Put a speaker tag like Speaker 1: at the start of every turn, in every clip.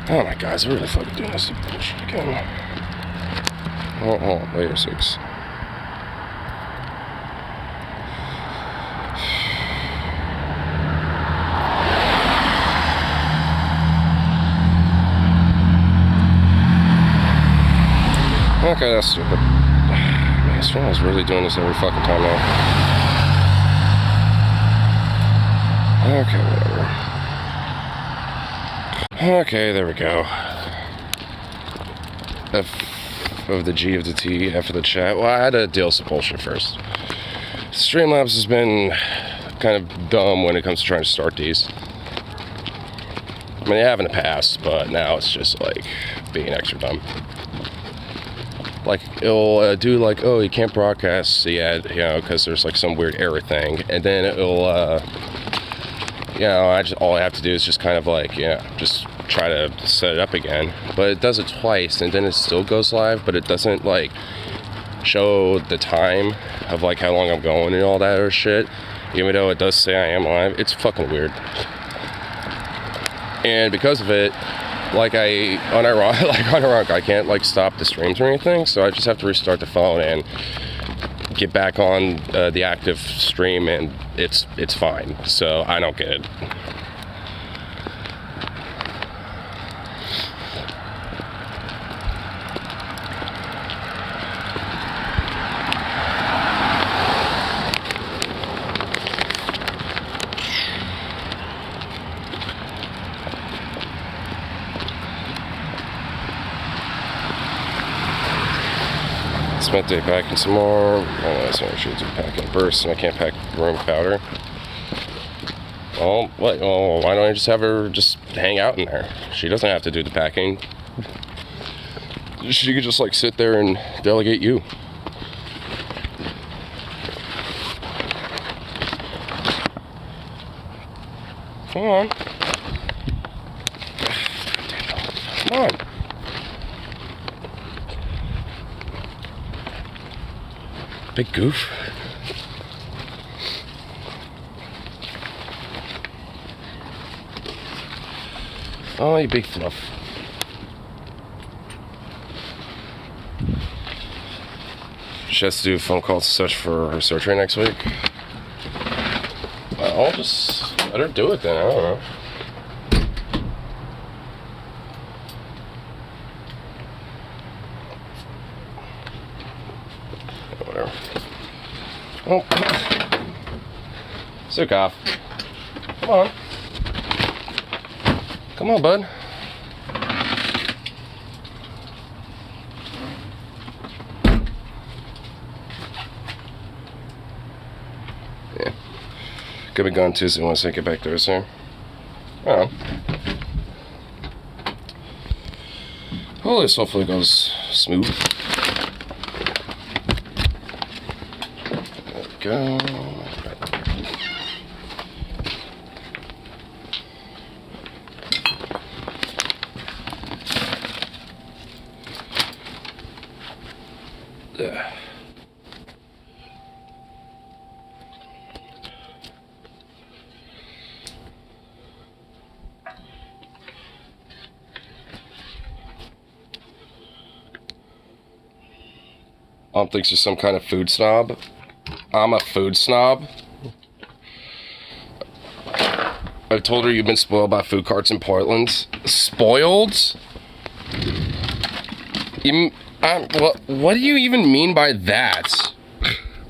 Speaker 1: Oh my God, we're really fucking doing this bullshit again. Oh, layer 6. Okay, that's stupid. Man, this one is really doing this every fucking time now. Okay, whatever. Okay, there we go. F of the G of the T, F of the chat. Well, I had to deal with some bullshit first. Streamlabs has been kind of dumb when it comes to trying to start these. I mean, they have in the past, but now it's just like being extra dumb. Like, it'll do like, oh, you can't broadcast the ad, you know, because there's like some weird error thing, and then it'll, you know, all I have to do is just kind of like, you know, just try to set it up again. But it does it twice, and then it still goes live, but it doesn't like show the time of like how long I'm going and all that other shit, even though it does say I am live. It's fucking weird. And because of it, like unironic, I can't like stop the streams or anything, so I just have to restart the phone and get back on the active stream, and it's fine. So I don't get it. Spent day packing some more. I should do packing bursts, and I can't pack room powder. Oh, what? Oh, why don't I just have her just hang out in there? She doesn't have to do the packing. She could just like sit there and delegate you. Come on. Come on. Big goof. Oh, you big fluff. She has to do a phone call to search for her surgery next week. I'll just let her do it then. I don't know. Whatever. Oh, Sukov. Come on. Come on, bud. Yeah. Could be gone Tuesday once I get back Thursday. Oh. Well, this hopefully goes smooth. There we go. Mom thinks you're some kind of food snob. I'm a food snob. I told her you've been spoiled by food carts in Portland. Spoiled? What do you even mean by that?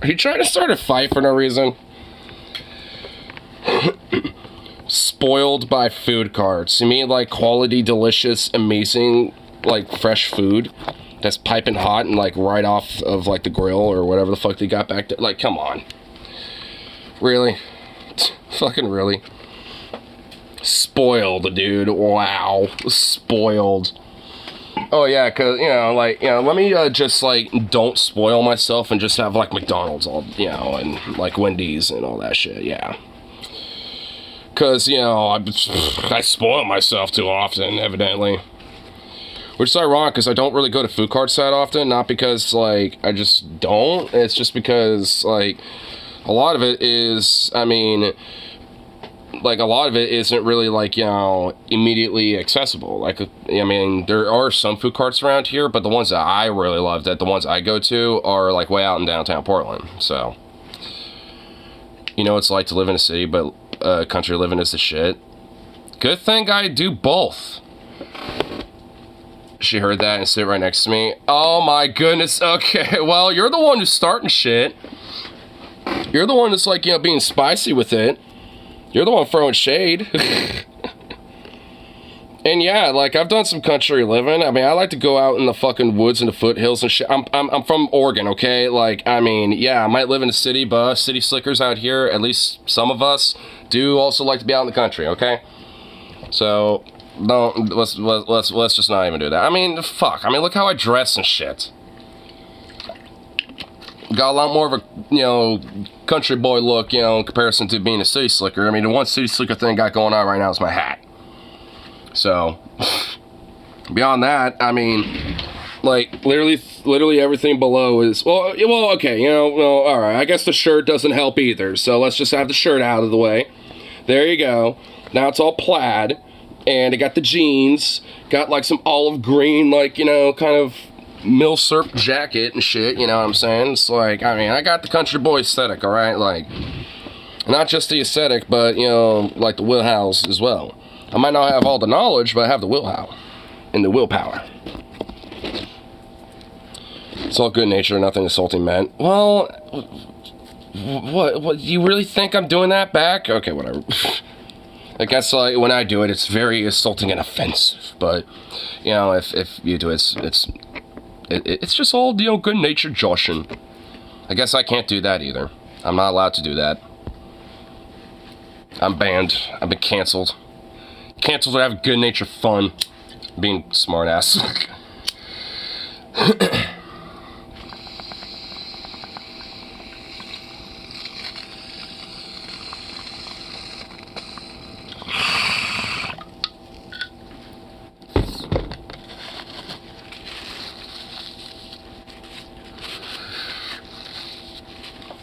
Speaker 1: Are you trying to start a fight for no reason? Spoiled by food carts. You mean like quality, delicious, amazing, like fresh food that's piping hot and like right off of like the grill or whatever the fuck they got back there? Like, come on. Really? Fucking really? Spoiled, dude. Wow. Spoiled. Oh yeah, cause you know, like, you know, let me just like don't spoil myself and just have like McDonald's, all, you know, and like Wendy's and all that shit. Yeah. Cause you know I spoil myself too often, evidently. Which is ironic, because I don't really go to food carts that often. Not because like I just don't. It's just because like a lot of it is, I mean, like, a lot of it isn't really, like, you know, immediately accessible. Like, I mean, there are some food carts around here, but the ones that I really love, that the ones I go to, are, like, way out in downtown Portland. So, you know, it's like to live in a city, but country living is the shit. Good thing I do both. She heard that and sit right next to me. Oh my goodness. Okay, well, you're the one who's starting shit. You're the one that's, like, you know, being spicy with it. You're the one throwing shade. And yeah, like, I've done some country living. I mean, I like to go out in the fucking woods and the foothills and shit. I'm from Oregon, okay? Like, I mean, yeah, I might live in a city, but us city slickers out here, at least some of us, do also like to be out in the country, okay? So, let's just not even do that. I mean, fuck. I mean, look how I dress and shit. Got a lot more of a, you know, country boy look, you know, in comparison to being a city slicker. I mean, the one city slicker thing I got going on right now is my hat. So, beyond that, I mean, like, literally everything below is, well, okay, you know, well, alright, I guess the shirt doesn't help either, so let's just have the shirt out of the way. There you go. Now it's all plaid, and I got the jeans, got, like, some olive green, like, you know, kind of milsurp jacket and shit, you know what I'm saying? It's like, I mean, I got the country boy aesthetic, alright? Like, not just the aesthetic, but, you know, like the wheelhouse as well. I might not have all the knowledge, but I have the willpower. And the willpower. It's all good nature, nothing insulting meant. Well, what, you really think I'm doing that back? Okay, whatever. I guess, like, when I do it, it's very insulting and offensive. But, you know, if you do it, it's just all, you know, good natured joshing. I guess I can't do that either. I'm not allowed to do that. I'm banned. I've been canceled. Canceled to have good natured fun. Being smart ass.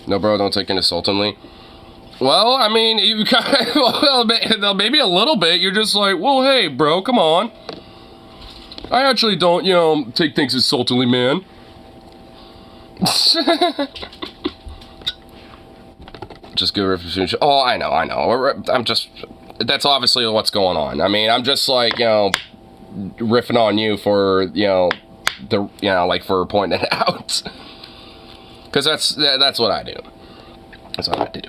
Speaker 1: No, bro, don't take it insultingly. Well, I mean, you kind of, well, maybe a little bit. You're just like, well, hey, bro, come on. I actually don't, you know, take things insultingly, man. Just good representation. Oh, I know. I'm just, that's obviously what's going on. I mean, I'm just like, you know, riffing on you for, you know, like for pointing it out. Because that's what I do. That's what I do.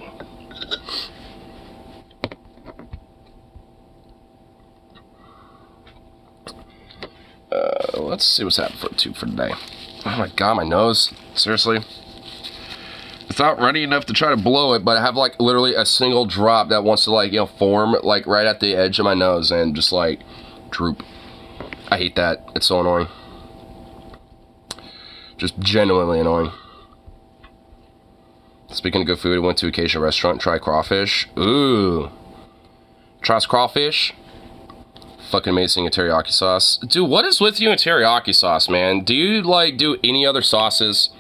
Speaker 1: Let's see what's happening for today. Oh my god, my nose. Seriously. It's not ready enough to try to blow it, but I have, like, literally a single drop that wants to, like, you know, form, like, right at the edge of my nose and just, like, droop. I hate that. It's so annoying. Just genuinely annoying. Speaking of good food, I went to a Cajun restaurant and tried crawfish. Ooh. Tries crawfish. Fucking amazing in teriyaki sauce. Dude, what is with you in teriyaki sauce, man? Do you, like, do any other sauces?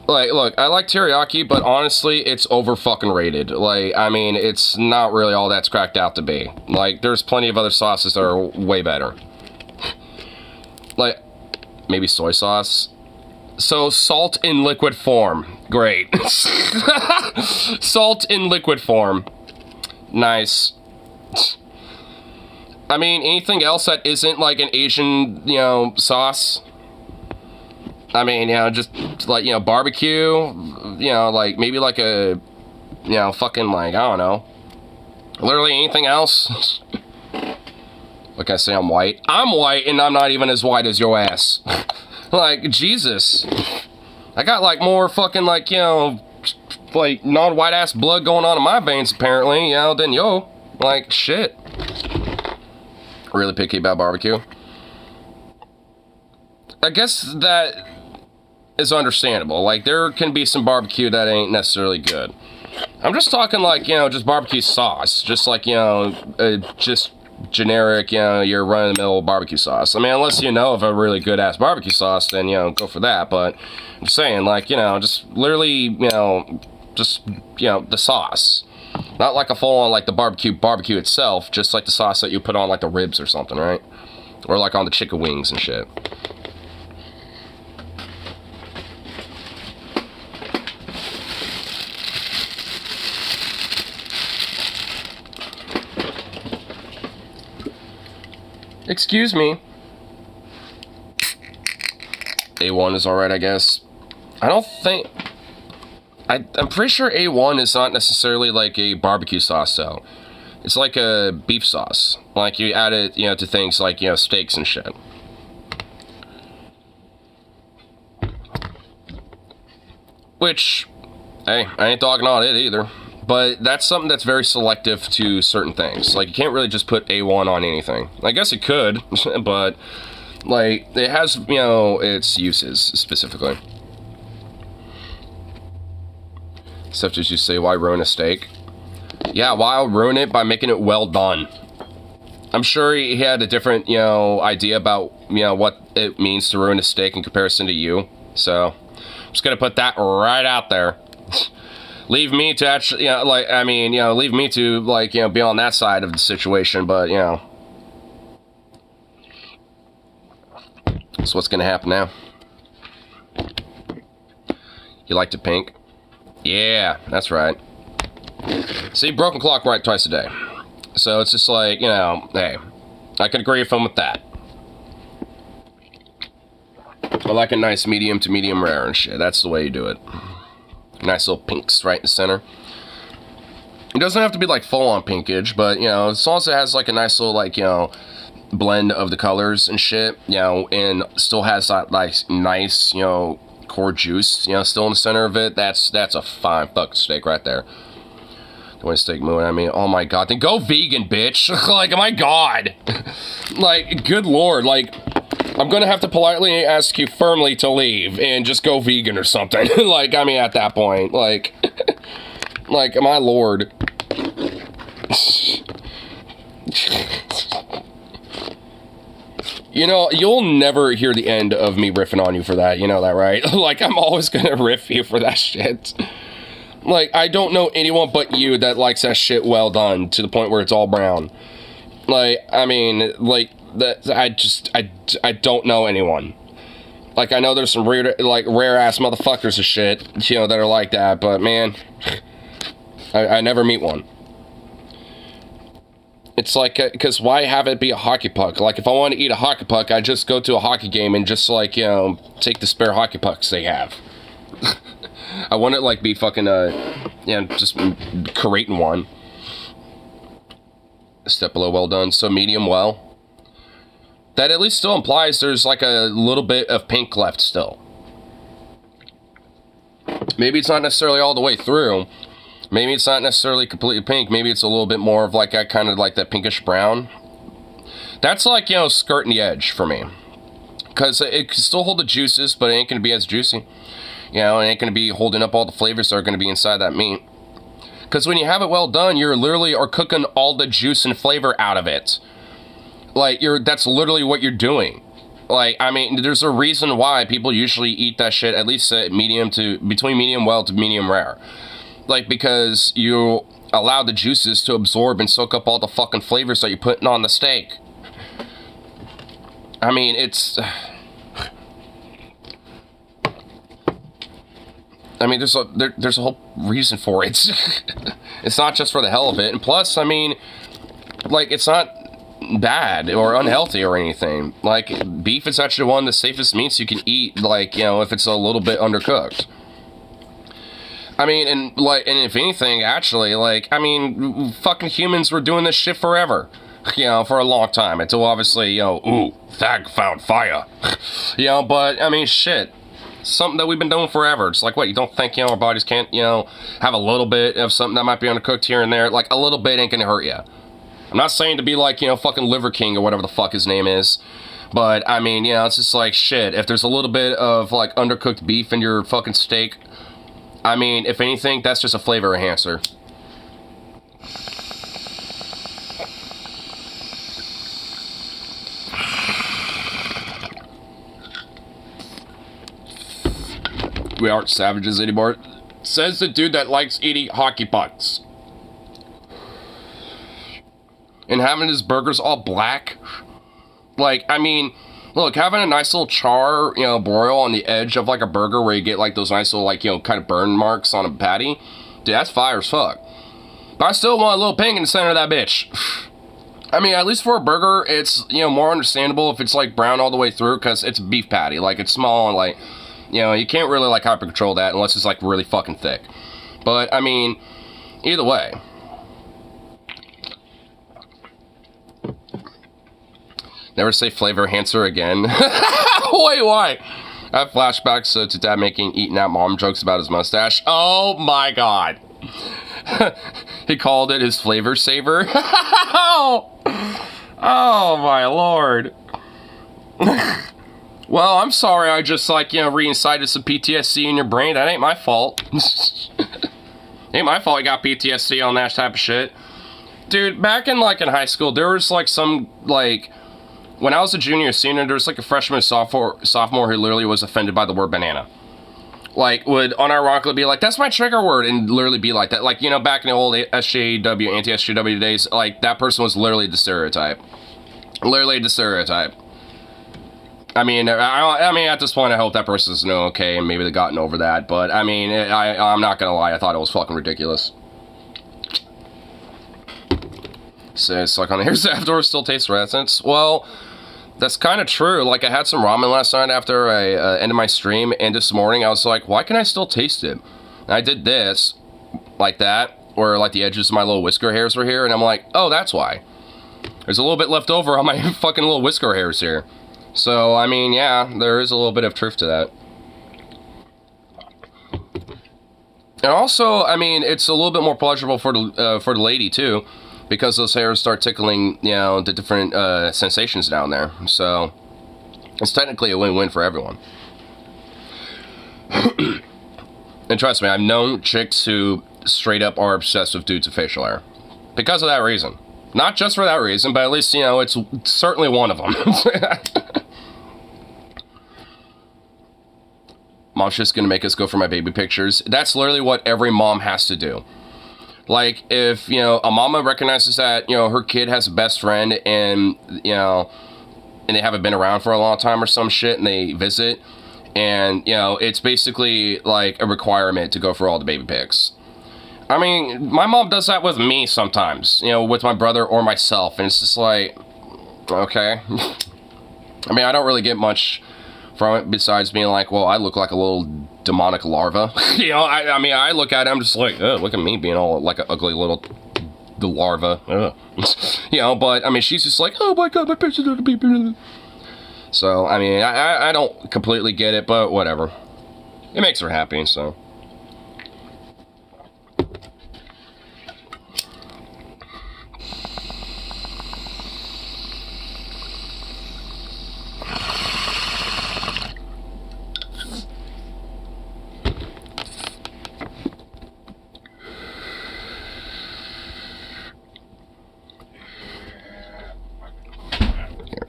Speaker 1: Like, look, I like teriyaki, but honestly, it's over fucking rated. Like, I mean, it's not really all that's cracked out to be. Like, there's plenty of other sauces that are way better. Like, maybe soy sauce. So, salt in liquid form. Great. Salt in liquid form. Nice. I mean, anything else that isn't, like, an Asian, you know, sauce? I mean, you know, just, like, you know, barbecue, you know, like, maybe, like, a, you know, fucking, like, I don't know. Literally anything else? Like I say, I'm white. I'm white, and I'm not even as white as your ass. Like, Jesus. I got, like, more fucking, like, you know, like, non-white ass blood going on in my veins, apparently, you know, than yo. Like, shit. Really picky about barbecue. I guess that is understandable. Like, there can be some barbecue that ain't necessarily good. I'm just talking, like, you know, just barbecue sauce. Just like, you know, just generic, you know, your run-of-the-mill barbecue sauce. I mean, unless you know of a really good-ass barbecue sauce, then, you know, go for that. But I'm saying, like, you know, just literally, you know, just, you know, the sauce. Not like a full-on, like the barbecue itself, just like the sauce that you put on like the ribs or something, right? Or like on the chicken wings and shit. Excuse me. A1 is alright, I guess. I don't think... I'm pretty sure A1 is not necessarily like a barbecue sauce, though. It's like a beef sauce. Like, you add it, you know, to things like, you know, steaks and shit. Which, hey, I ain't dogging on it either. But that's something that's very selective to certain things. Like, you can't really just put A1 on anything. I guess it could, but, like, it has, you know, its uses, specifically. Except as you say, why ruin a steak? Yeah, why ruin it by making it well done? I'm sure he had a different, you know, idea about, you know, what it means to ruin a steak in comparison to you. So, I'm just gonna put that right out there. Leave me to actually, you know, like, I mean, you know, leave me to, like, you know, be on that side of the situation, but, you know. So what's gonna happen now? You liked it pink? Yeah, that's right. See, broken clock right twice a day. So it's just like, you know, hey, I can agree with him with that. I like a nice medium to medium rare and shit. That's the way you do it. Nice little pinks right in the center. It doesn't have to be like full-on pinkage, but, you know, as long as it has like a nice little, like, you know, blend of the colors and shit, you know, and still has that, like, nice, you know, core juice, you know, still in the center of it, that's a fine fucking steak right there. The way steak moving, I mean, oh my god, then go vegan, bitch. Like, oh my god. Like, good lord, like, I'm gonna have to politely ask you firmly to leave and just go vegan or something. Like, I mean, at that point, like, like, my lord. You know, you'll never hear the end of me riffing on you for that, you know that, right? Like, I'm always gonna riff you for that shit. Like, I don't know anyone but you that likes that shit well done to the point where it's all brown. Like, I mean, like, that, I don't know anyone. Like, I know there's some rare, like, rare-ass motherfuckers and shit, you know, that are like that, but, man, I never meet one. It's like, because why have it be a hockey puck? Like, if I want to eat a hockey puck, I just go to a hockey game and just, like, you know, take the spare hockey pucks they have. I want it, like, be fucking, you know, just creating one. A step below well done, so medium well. That at least still implies there's, like, a little bit of pink left still. Maybe it's not necessarily all the way through. Maybe it's not necessarily completely pink. Maybe it's a little bit more of, like, a kind of like that pinkish brown. That's, like, you know, skirting the edge for me. Because it can still hold the juices, but it ain't going to be as juicy. You know, it ain't going to be holding up all the flavors that are going to be inside that meat. Because when you have it well done, you're literally are cooking all the juice and flavor out of it. Like, that's literally what you're doing. Like, I mean, there's a reason why people usually eat that shit at least between medium well to medium rare. Like, because you allow the juices to absorb and soak up all the fucking flavors that you're putting on the steak. I mean, it's... I mean, there's a whole reason for it. It's not just for the hell of it. And plus, I mean, like, it's not bad or unhealthy or anything. Like, beef is actually one of the safest meats you can eat, like, you know, if it's a little bit undercooked. I mean, and if anything, actually, like, I mean, fucking humans were doing this shit forever. You know, for a long time. Until, obviously, you know, ooh, Thag found fire. You know, but, I mean, shit. Something that we've been doing forever. It's like, what, you don't think, you know, our bodies can't, you know, have a little bit of something that might be undercooked here and there? Like, a little bit ain't gonna hurt you. I'm not saying to be like, you know, fucking Liver King or whatever the fuck his name is. But, I mean, you know, it's just like, shit. If there's a little bit of, like, undercooked beef in your fucking steak, I mean, if anything, that's just a flavor enhancer. We aren't savages anymore. Says the dude that likes eating hockey pucks. and having his burgers all black. Like, I mean, look, having a nice little char, you know, broil on the edge of like a burger where you get like those nice little like, you know, kind of burn marks on a patty, dude, that's fire as fuck. But I still want a little pink in the center of that bitch. I mean, at least for a burger, it's, you know, more understandable if it's like brown all the way through, because it's a beef patty. Like, it's small and like, you know, you can't really like hyper control that unless it's like really fucking thick. But I mean, either way. Never say flavor enhancer again. Wait, why? I have flashbacks to Dad making eating out mom jokes about his mustache. Oh my god. He called it his flavor saver. Oh my lord. Well, I'm sorry I just like, you know, reincited some PTSD in your brain. That ain't my fault. Ain't my fault you got PTSD on that type of shit. Dude, back in like in high school, there was like some like, when I was a junior or senior, there was like a freshman sophomore who literally was offended by the word banana. Like, would unironically be like, that's my trigger word, and literally be like that. Like, you know, back in the old SJW, anti-SJW days, like, that person was literally the stereotype. Literally the stereotype. I mean, at this point, I hope that person's okay, and maybe they've gotten over that, but, I mean, I'm not gonna lie, I thought it was fucking ridiculous. So, it's like, on here's the afterwards still tastes residence. Well, that's kind of true. Like, I had some ramen last night after I ended my stream, and this morning I was like, why can I still taste it? And I did this, like that, where like the edges of my little whisker hairs were here, and I'm like, oh, that's why. There's a little bit left over on my fucking little whisker hairs here. So, I mean, yeah, there is a little bit of truth to that. And also, I mean, it's a little bit more pleasurable for the lady, too. Because those hairs start tickling, you know, the different sensations down there. So, it's technically a win-win for everyone. And trust me, I've known chicks who straight up are obsessed with dudes with facial hair. Because of that reason. Not just for that reason, but at least, you know, it's certainly one of them. Mom's just gonna make us go for my baby pictures. That's literally what every mom has to do. Like, if, you know, a mama recognizes that, you know, her kid has a best friend and, you know, and they haven't been around for a long time or some shit, and they visit, and, you know, it's basically, like, a requirement to go for all the baby pics. I mean, my mom does that with me sometimes, you know, with my brother or myself, and it's just like, okay. I mean, I don't really get much from it besides being like, well, I look like a little demonic larva. You know, I mean, I look at it, I'm just like, oh, look at me being all like an ugly little the larva. You know, but I mean, she's just like, oh my god, my pictures are the people. So, I mean, I don't completely get it, but whatever. It makes her happy, so.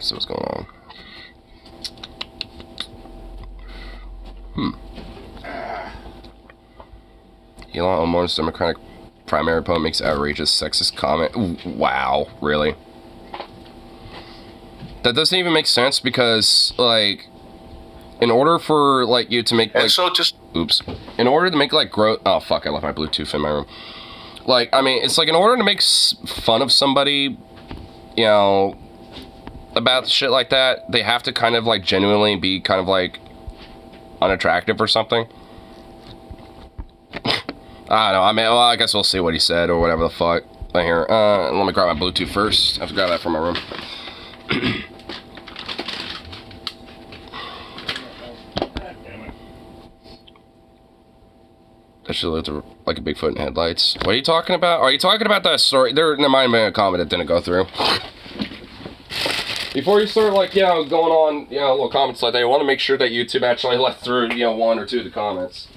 Speaker 1: So what's going on? Elon Musk's Democratic primary opponent makes outrageous sexist comment. Ooh, wow, really? That doesn't even make sense because, like, in order for, like, you to make, like...
Speaker 2: So just...
Speaker 1: Oops. In order to make, like, growth... Oh, fuck, I left my Bluetooth in my room. Like, I mean, it's like, in order to make fun of somebody, you know, about shit like that, they have to kind of, like, genuinely be kind of, like, unattractive or something. I don't know. I mean, well, I guess we'll see what he said or whatever the fuck. Right here. Let me grab my Bluetooth first. I have to grab that from my room. That should look like a Bigfoot in headlights. What are you talking about? Are you talking about that story? There might have been a comment that didn't go through. Before you start, like, you know, going on, you know, little comments like that, you want to make sure that YouTube actually let through, you know, one or two of the comments.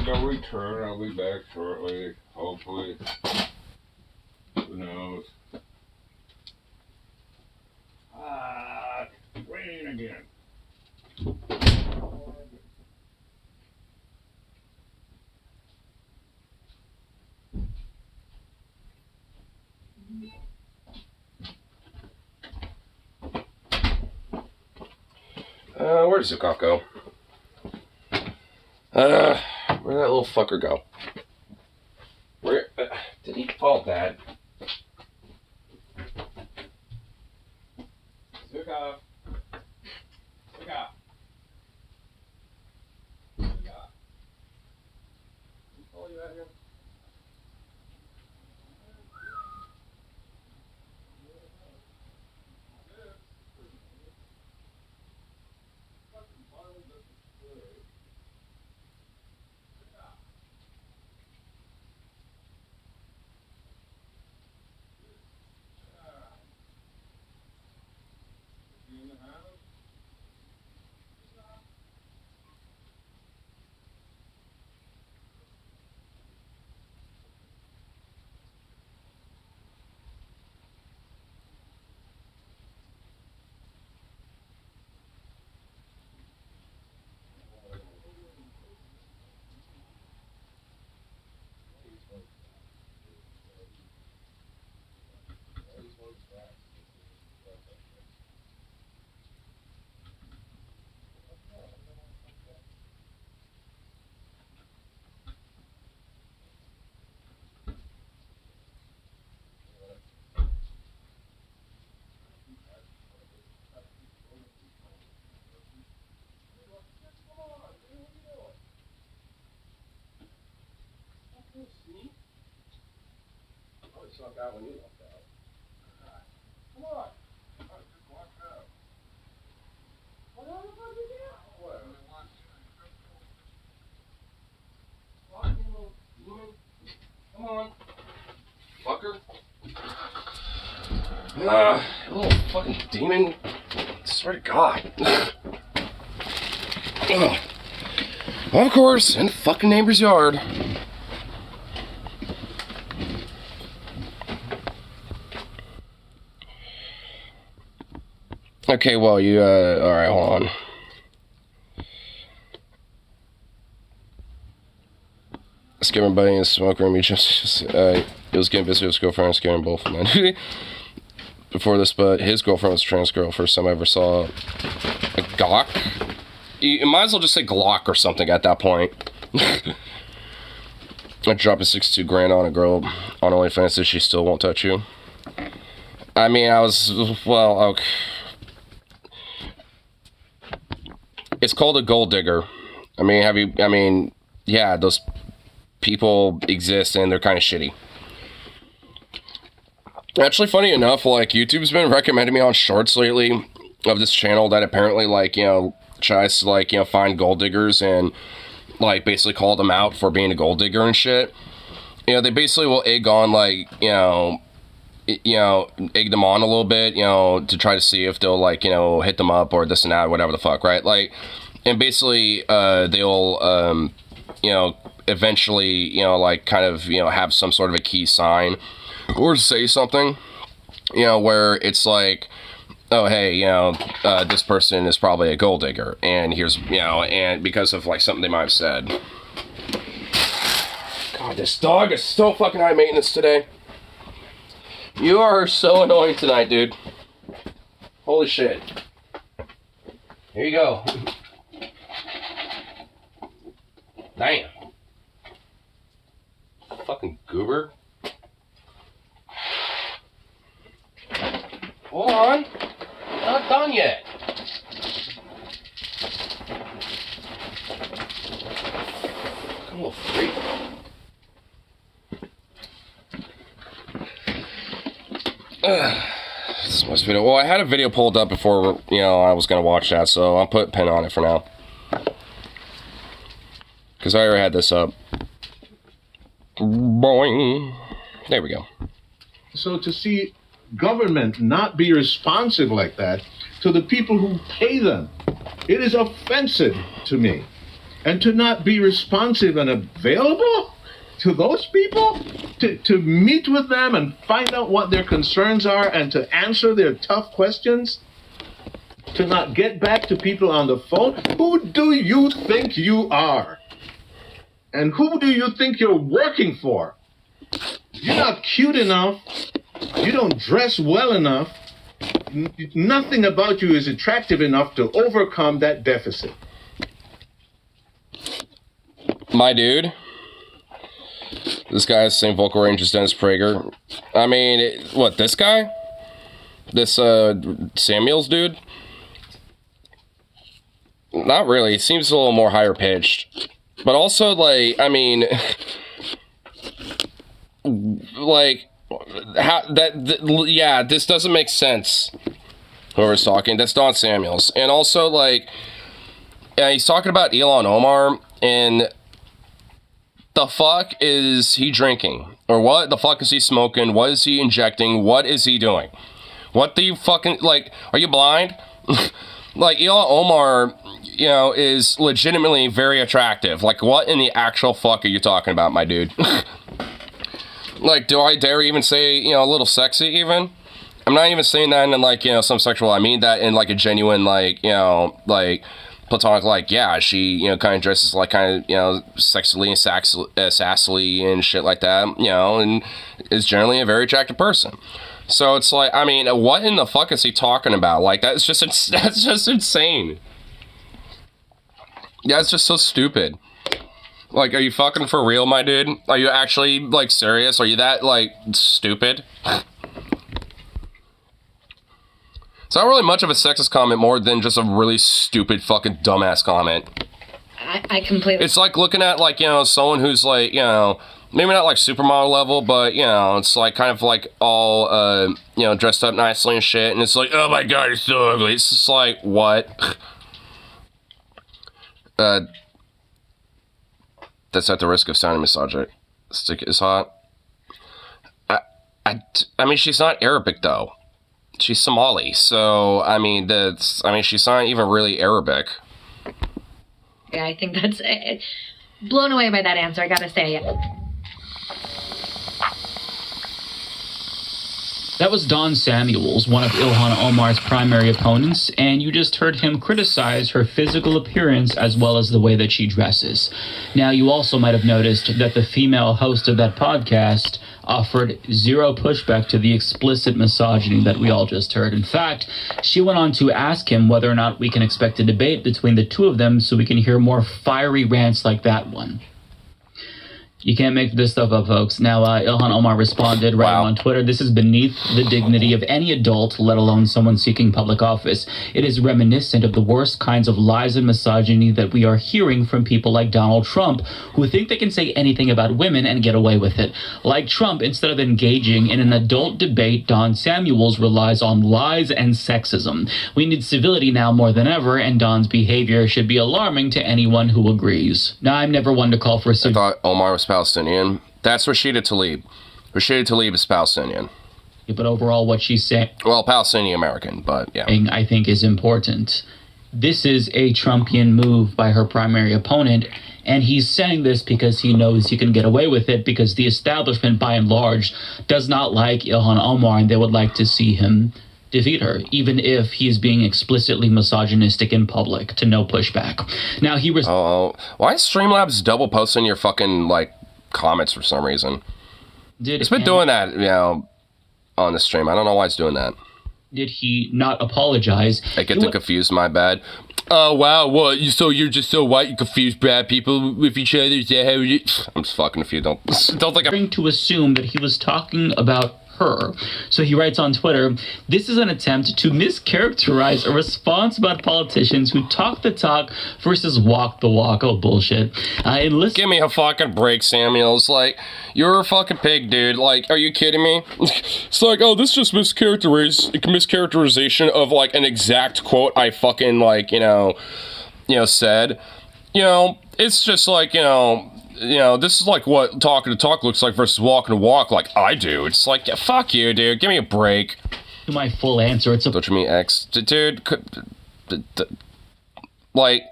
Speaker 2: I'll return. I'll be back shortly. Hopefully. Who knows? Rain again.
Speaker 1: Where does the cock go? Where'd that little fucker go? Where did he fall, Dad? Zuka. Zuka. Zuka. Call you out here. Snuck out when you left out. Come on. I just walked out. What the fuck did you do? What? Come on. Fucker. Little fucking demon. I swear to God. Of course, in the fucking neighbor's yard. Okay, well, you, alright, hold on. Let's give everybody in the smoke room. He was getting busy with his girlfriend and scaring both of them. Before this, but his girlfriend was a trans girl. First time I ever saw a Glock. You might as well just say Glock or something at that point. I dropped a 62 grand on a girl on OnlyFans that she still won't touch you. I mean, well, okay. It's called a gold digger. I mean, yeah, those people exist and they're kind of shitty. Actually, funny enough, like, YouTube's been recommending me on shorts lately of this channel that apparently, like, you know, tries to, like, you know, find gold diggers and, like, basically call them out for being a gold digger and shit. You know, they basically will egg on, like, egg them on a little bit, you know, to try to see if they'll, like, you know, hit them up or this and that, whatever the fuck, right? Like, and basically, they'll, you know, eventually, you know, like, kind of, you know, have some sort of a key sign or say something, you know, where it's like, oh, hey, you know, this person is probably a gold digger, and here's, you know, and because of, like, something they might have said. God, this dog is so fucking high maintenance today. You are so annoying tonight, dude. Holy shit. Here you go. Damn. Fucking goober. Hold on. Not done yet. Fucking little freak. This must be well, I had a video pulled up before, you know, I was gonna watch that, so I'll put a pin on it for now. Because I already had this up. Boing. There we go.
Speaker 3: So to see government not be responsive like that to the people who pay them, it is offensive to me. And to not be responsive and available to those people, to meet with them and find out what their concerns are and to answer their tough questions, to not get back to people on the phone. Who do you think you are? And who do you think you're working for? You're not cute enough You don't dress well enough. Nothing about you is attractive enough to overcome that deficit.
Speaker 1: My dude. This guy has the same vocal range as Dennis Prager. I mean, what, this guy? This Samuels dude? Not really. He seems a little more higher pitched. But also, like, I mean, like, yeah, this doesn't make sense. Whoever's talking, that's Don Samuels. And also, like, he's talking about Ilhan Omar, and the fuck is he drinking? Or what the fuck is he smoking? What is he injecting? What is he doing? What the fucking, like, are you blind? Like, Ilhan Omar, you know, is legitimately very attractive. Like, what in the actual fuck are you talking about, my dude? Like, do I dare even say, you know, a little sexy even? I'm not even saying that in, like, you know, some sexual, I mean that in, like, a genuine, like, you know, like, platonic, like, yeah, she, you know, kind of dresses, like, kind of, you know, sexily and sassily and shit like that, you know, and is generally a very attractive person. So it's like, I mean, what in the fuck is he talking about? Like, that's just insane. Yeah, it's just so stupid. Like, are you fucking for real, my dude? Are you actually, like, serious? Are you that, like, stupid? It's not really much of a sexist comment, more than just a really stupid fucking dumbass comment.
Speaker 4: I completely...
Speaker 1: It's like looking at, like, you know, someone who's, like, you know, maybe not, like, supermodel level, but, you know, it's, like, kind of, like, all, you know, dressed up nicely and shit, and it's like, oh my god, it's so ugly. It's just like, what? That's at the risk of sounding misogynistic is hot. I mean, she's not Arabic, though. She's Somali, so, I mean, she's not even really Arabic.
Speaker 4: Yeah, I think that's... blown away by that answer, I gotta say.
Speaker 5: That was Don Samuels, one of Ilhan Omar's primary opponents, and you just heard him criticize her physical appearance as well as the way that she dresses. Now, you also might have noticed that the female host of that podcast offered zero pushback to the explicit misogyny that we all just heard. In fact, she went on to ask him whether or not we can expect a debate between the two of them so we can hear more fiery rants like that one. You can't make this stuff up, folks. Now, Ilhan Omar responded right on Twitter, "This is beneath the dignity of any adult, let alone someone seeking public office. It is reminiscent of the worst kinds of lies and misogyny that we are hearing from people like Donald Trump, who think they can say anything about women and get away with it. Like Trump, instead of engaging in an adult debate, Don Samuels relies on lies and sexism. We need civility now more than ever, and Don's behavior should be alarming to anyone who agrees." Now, I'm never one to call for...
Speaker 1: I thought Omar was Palestinian. That's Rashida Tlaib. Rashida Tlaib is Palestinian.
Speaker 5: But overall, what she's saying...
Speaker 1: Well, Palestinian-American, but yeah.
Speaker 5: I think is important. This is a Trumpian move by her primary opponent, and he's saying this because he knows he can get away with it because the establishment, by and large, does not like Ilhan Omar, and they would like to see him defeat her, even if he's being explicitly misogynistic in public, to no pushback. Now, he was...
Speaker 1: why is Streamlabs double posting your fucking, like, comments for some reason? It's been doing that, you know, on the stream. I don't know why it's doing that.
Speaker 5: Did he not apologize?
Speaker 1: I get them confused, my bad. Oh, wow, what? So you're just so white, you confuse bad people with each other? Is that how you... I'm just fucking confused. Don't think I'm...
Speaker 5: to assume that he was talking about her. So he writes on Twitter, "This is an attempt to mischaracterize a response about politicians who talk the talk versus walk the walk." Oh, bullshit.
Speaker 1: Give me a fucking break, Samuels. Like, you're a fucking pig, dude. Like, are you kidding me? It's like, oh, this is just mischaracterization of, like, an exact quote I fucking, like, you know, said. You know, it's just like, you know, this is like what talking to talk looks like versus walking to walk like I do. It's like, yeah, fuck you, dude. Give me a break.
Speaker 5: To my full answer, it's a...
Speaker 1: Don't you mean X? Dude, like,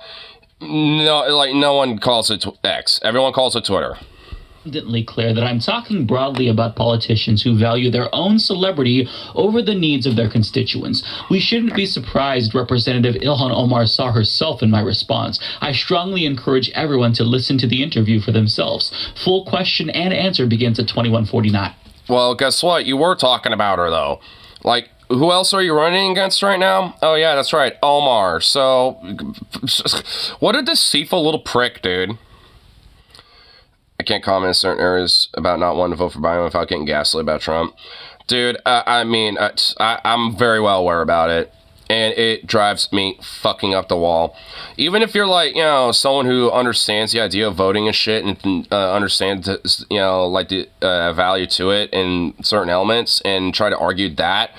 Speaker 1: no one calls it X. Everyone calls it Twitter.
Speaker 5: Abundantly clear that I'm talking broadly about politicians who value their own celebrity over the needs of their constituents. We shouldn't be surprised Representative Ilhan Omar saw herself in my response. I strongly encourage everyone to listen to the interview for themselves. Full question and answer begins at 21:49.
Speaker 1: Well, guess what? You were talking about her, though. Like, who else are you running against right now? Oh, yeah, that's right. Omar. So, what a deceitful little prick, dude. I can't comment in certain areas about not wanting to vote for Biden without getting gaslit about Trump. Dude, I'm very well aware about it. And it drives me fucking up the wall. Even if you're like, someone who understands the idea of voting and shit and understands, like the value to it in certain elements and try to argue that,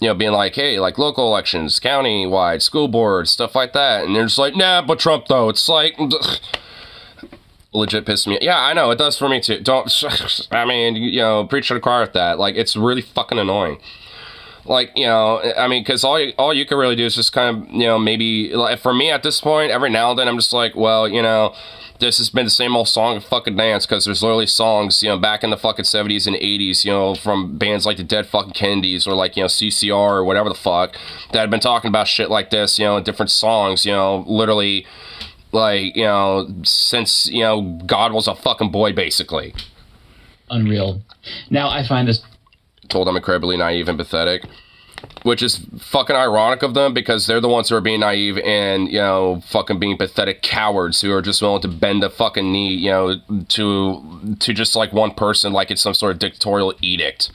Speaker 1: being like, hey, like local elections, county-wide, school boards, stuff like that. And they're just like, nah, but Trump though. It's like, legit pissed me. Yeah, I know, it does for me too. Don't, I mean, preach to the choir with that. Like, it's really fucking annoying. Like, because all you can really do is just kind of, maybe, like, for me at this point, every now and then I'm just like, well, this has been the same old song and fucking dance, because there's literally songs, back in the fucking 70s and 80s, from bands like the Dead Fucking Kennedys or like, CCR or whatever the fuck, that have been talking about shit like this, in different songs, literally, like, since, God was a fucking boy, basically.
Speaker 5: Unreal. Now, I find this...
Speaker 1: Told I'm incredibly naive and pathetic, which is fucking ironic of them, because they're the ones who are being naive and, fucking being pathetic cowards who are just willing to bend the fucking knee, to just like one person, like it's some sort of dictatorial edict.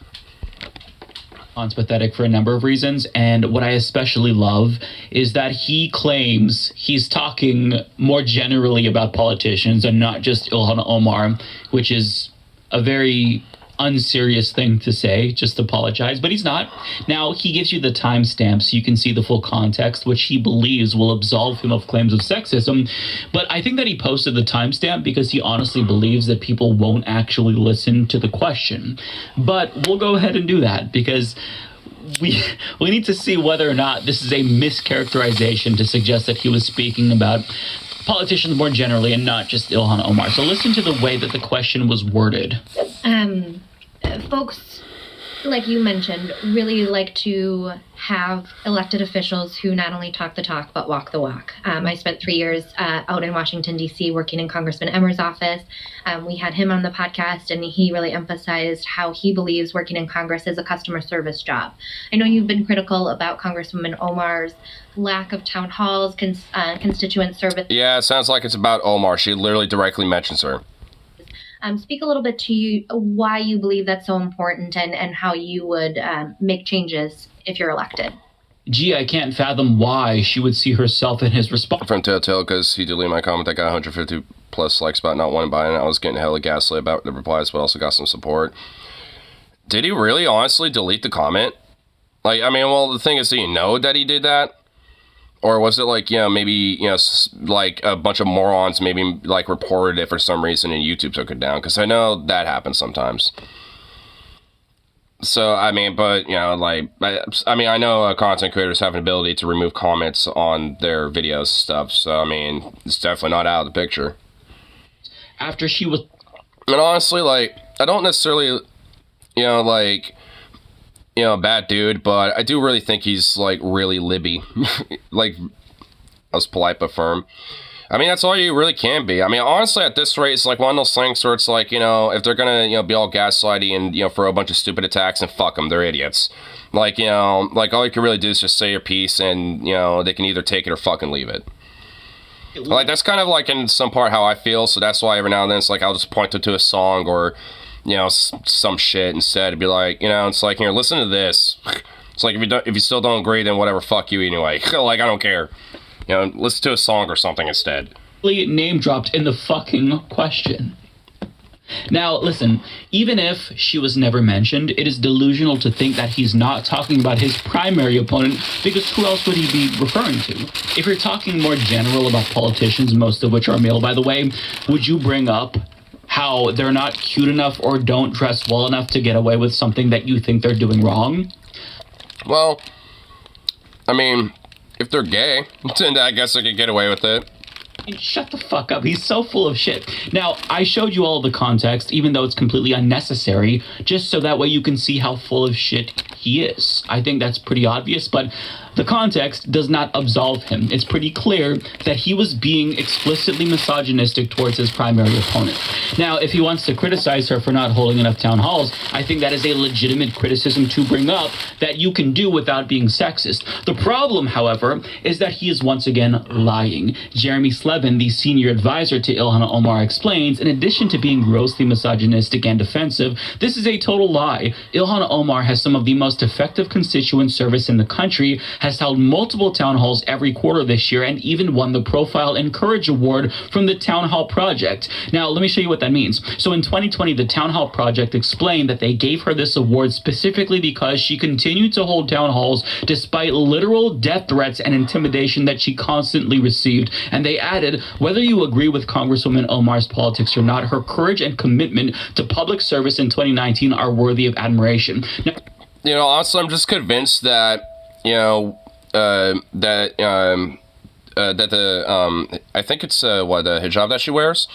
Speaker 5: It's pathetic for a number of reasons, and what I especially love is that he claims he's talking more generally about politicians and not just Ilhan Omar, which is a very unserious thing to say, just apologize, but he's not. Now, he gives you the timestamp so you can see the full context, which he believes will absolve him of claims of sexism, but I think that he posted the timestamp because he honestly believes that people won't actually listen to the question. But we'll go ahead and do that, because we need to see whether or not this is a mischaracterization to suggest that he was speaking about politicians more generally and not just Ilhan Omar. So listen to the way that the question was worded.
Speaker 4: Folks, like you mentioned, really like to have elected officials who not only talk the talk, but walk the walk. I spent 3 years out in Washington, D.C., working in Congressman Emmer's office. We had him on the podcast, and he really emphasized how he believes working in Congress is a customer service job. I know you've been critical about Congresswoman Omar's lack of town halls, constituent service.
Speaker 1: Yeah, it sounds like it's about Omar. She literally directly mentions her.
Speaker 4: Speak a little bit to you why you believe that's so important and how you would make changes if you're elected.
Speaker 5: Gee, I can't fathom why she would see herself in his response.
Speaker 1: From Telltale, because he deleted my comment that got 150 plus likes about not wanting Biden. I was getting hella gaslit about the replies, but also got some support. Did he really honestly delete the comment? Like, I mean, well, the thing is, do you know that he did that? Or was it like, maybe, like a bunch of morons maybe like reported it for some reason and YouTube took it down? Because I know that happens sometimes. So, I mean, but, like, I know content creators have an ability to remove comments on their videos and stuff. So, I mean, it's definitely not out of the picture.
Speaker 5: After she was...
Speaker 1: And honestly, like, I don't necessarily, like... bad dude, but I do really think he's, like, really libby. Like, I was polite but firm. I mean, that's all you really can be. I mean, honestly, at this rate, it's like one of those things where it's like, if they're gonna, be all gaslighty and, throw a bunch of stupid attacks, and fuck them, they're idiots. Like, like, all you can really do is just say your piece, and, they can either take it or fucking leave it. Like, that's kind of, like, in some part how I feel, so that's why every now and then it's like, I'll just point them to a song or... some shit instead. It'd be like, it's like, here, listen to this. It's like, if you still don't agree, then whatever, fuck you anyway. Like, I don't care. Listen to a song or something instead.
Speaker 5: Name dropped in the fucking question. Now, listen, even if she was never mentioned, it is delusional to think that he's not talking about his primary opponent, because who else would he be referring to? If you're talking more general about politicians, most of which are male, by the way, would you bring up how they're not cute enough or don't dress well enough to get away with something that you think they're doing wrong?
Speaker 1: Well, I mean, if they're gay, then I guess I could get away with it.
Speaker 5: Shut the fuck up. He's so full of shit. Now, I showed you all of the context, even though it's completely unnecessary, just so that way you can see how full of shit he is. I think that's pretty obvious, but The context does not absolve him. It's pretty clear that he was being explicitly misogynistic towards his primary opponent. Now, if he wants to criticize her for not holding enough town halls, I think that is a legitimate criticism to bring up that you can do without being sexist. The problem, however, is that he is once again lying. Jeremy Slevin, the senior advisor to Ilhan Omar, explains, in addition to being grossly misogynistic and offensive, this is a total lie. Ilhan Omar has some of the most effective constituent service in the country, has held multiple town halls every quarter this year, and even won the Profile and Courage Award from the Town Hall Project. Now, let me show you what that means. So in 2020, the Town Hall Project explained that they gave her this award specifically because she continued to hold town halls despite literal death threats and intimidation that she constantly received. And they added, whether you agree with Congresswoman Omar's politics or not, her courage and commitment to public service in 2019 are worthy of admiration. Now,
Speaker 1: You know, honestly, I'm just convinced that, I think it's, the hijab that she wears.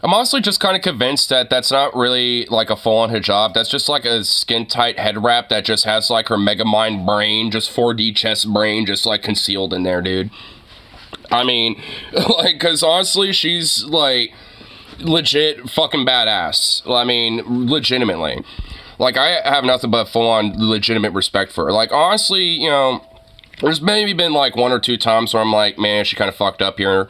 Speaker 1: I'm honestly just kind of convinced that that's not really, like, a full-on hijab. That's just, like, a skin-tight head wrap that just has, like, her Megamind brain, just 4D chest brain, just, like, concealed in there, dude. I mean, like, because honestly, she's, like, legit fucking badass. I mean, legitimately. Like, I have nothing but full-on legitimate respect for her. Like, honestly, there's maybe been, like, one or two times where I'm like, man, she kind of fucked up here.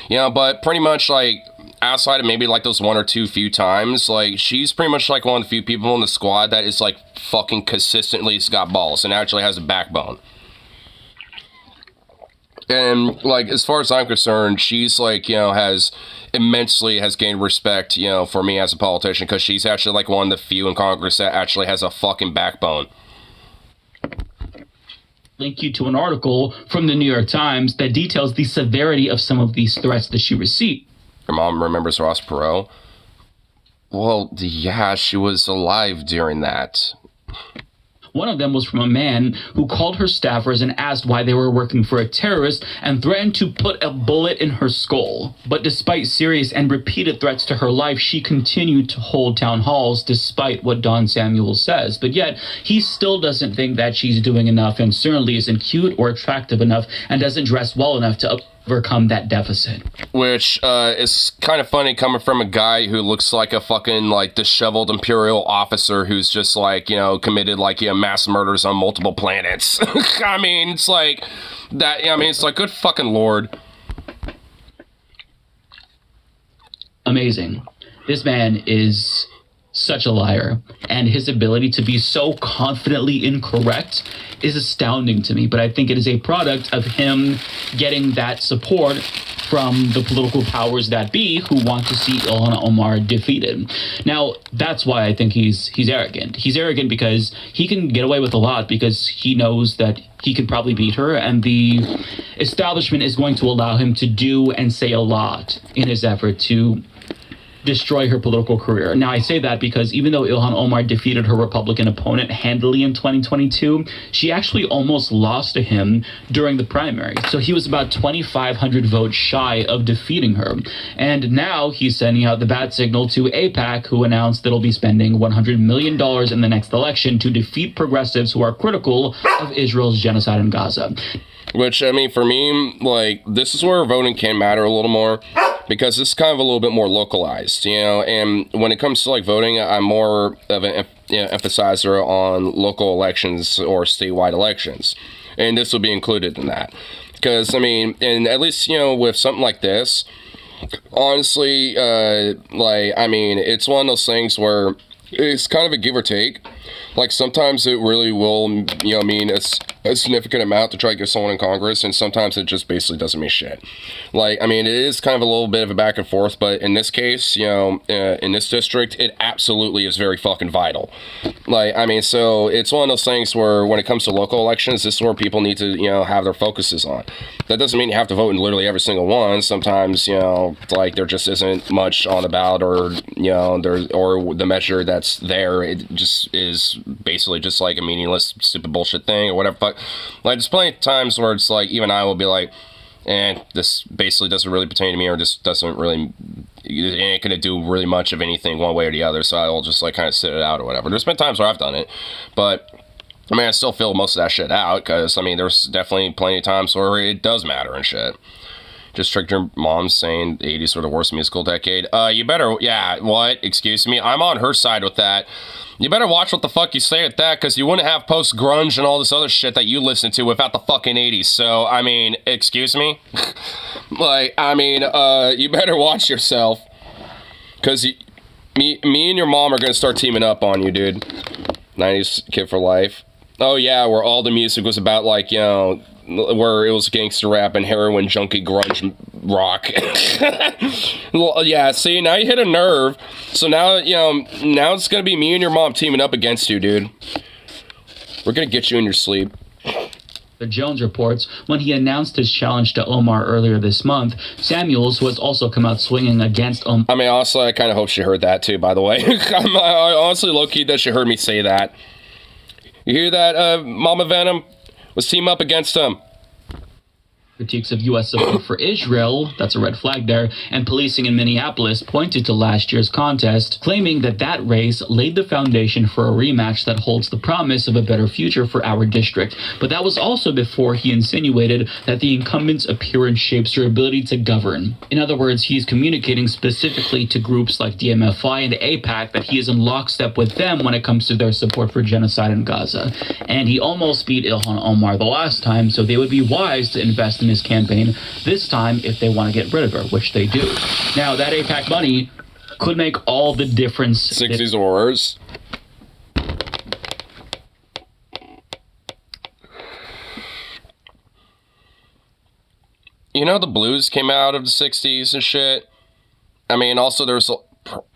Speaker 1: But pretty much, like, outside of maybe, like, those one or two few times, like, she's pretty much, like, one of the few people in the squad that is, like, fucking consistently got balls and actually has a backbone. And, like, as far as I'm concerned, she's, like, has gained respect, for me as a politician, because she's actually, like, one of the few in Congress that actually has a fucking backbone.
Speaker 5: link you to an article from the New York Times that details the severity of some of these threats that she received.
Speaker 1: Your mom remembers Ross Perot? Well, yeah, she was alive during that.
Speaker 5: One of them was from a man who called her staffers and asked why they were working for a terrorist and threatened to put a bullet in her skull. But despite serious and repeated threats to her life, she continued to hold town halls despite what Don Samuel says. But yet, he still doesn't think that she's doing enough and certainly isn't cute or attractive enough and doesn't dress well enough to overcome that deficit.
Speaker 1: Which is kind of funny coming from a guy who looks like a fucking, like, disheveled imperial officer who's just, like, committed, like, mass murders on multiple planets. I mean, it's like, that, it's like, good fucking lord.
Speaker 5: Amazing. This man is such a liar, and his ability to be so confidently incorrect is astounding to me, but I think it is a product of him getting that support from the political powers that be who want to see Ilhan Omar defeated. Now, that's why I think he's arrogant. He's arrogant because he can get away with a lot because he knows that he could probably beat her, and the establishment is going to allow him to do and say a lot in his effort to destroy her political career. Now, I say that because even though Ilhan Omar defeated her Republican opponent handily in 2022, she actually almost lost to him during the primary. So he was about 2,500 votes shy of defeating her. And now he's sending out the bat signal to AIPAC, who announced that it'll be spending $100 million in the next election to defeat progressives who are critical of Israel's genocide in Gaza.
Speaker 1: Which, I mean, for me, like, this is where voting can matter a little more, because it's kind of a little bit more localized, and when it comes to, like, voting, I'm more of an emphasizer on local elections or statewide elections, and this will be included in that, because, I mean, and at least, with something like this, honestly, like, I mean, it's one of those things where it's kind of a give or take. Like, sometimes it really will, mean a significant amount to try to get someone in Congress, and sometimes it just basically doesn't mean shit. Like, I mean, it is kind of a little bit of a back and forth, but in this case, in this district, it absolutely is very fucking vital. Like, I mean, so it's one of those things where when it comes to local elections, this is where people need to, have their focuses on. That doesn't mean you have to vote in literally every single one. Sometimes, like, there just isn't much on the ballot, or, or the measure that's there, it just is basically just like a meaningless, stupid bullshit thing or whatever. But, like, there's plenty of times where it's like, even I will be like, this basically doesn't really pertain to me, or just doesn't really, it ain't gonna do really much of anything one way or the other, so I'll just, like, kind of sit it out or whatever. There's been times where I've done it, but I mean, I still feel most of that shit out, because, I mean, there's definitely plenty of times where it does matter and shit. Just tricked your mom saying the 80s were the worst musical decade. You better, yeah, what? Excuse me? I'm on her side with that. You better watch what the fuck you say at that, because you wouldn't have post-grunge and all this other shit that you listen to without the fucking 80s. So, I mean, excuse me? Like, I mean, you better watch yourself. Because me and your mom are going to start teaming up on you, dude. 90s kid for life. Oh, yeah, where all the music was about, like, you know, where it was gangster rap and heroin, junkie, grunge, rock. Well, yeah, see, now you hit a nerve. So now, you know, now it's going to be me and your mom teaming up against you, dude. We're going to get you in your sleep.
Speaker 5: The Jones reports when he announced his challenge to Omar earlier this month, Samuels, who has also come out swinging against Omar.
Speaker 1: I mean, honestly, I kind of hope she heard that, too, by the way. I honestly, low-key, that she heard me say that. You hear that, Mama Venom? Let's team up against him.
Speaker 5: Critiques of U.S. support for Israel, that's a red flag there, and policing in Minneapolis pointed to last year's contest, claiming that that race laid the foundation for a rematch that holds the promise of a better future for our district. But that was also before he insinuated that the incumbent's appearance shapes your ability to govern. In other words, he's communicating specifically to groups like DMFI and AIPAC that he is in lockstep with them when it comes to their support for genocide in Gaza. And he almost beat Ilhan Omar the last time, so they would be wise to invest in his campaign this time if they want to get rid of her, which they do. Now, that AIPAC money could make all the difference.
Speaker 1: 60s horrors. You know, the blues came out of the 60s and shit. I mean, also there's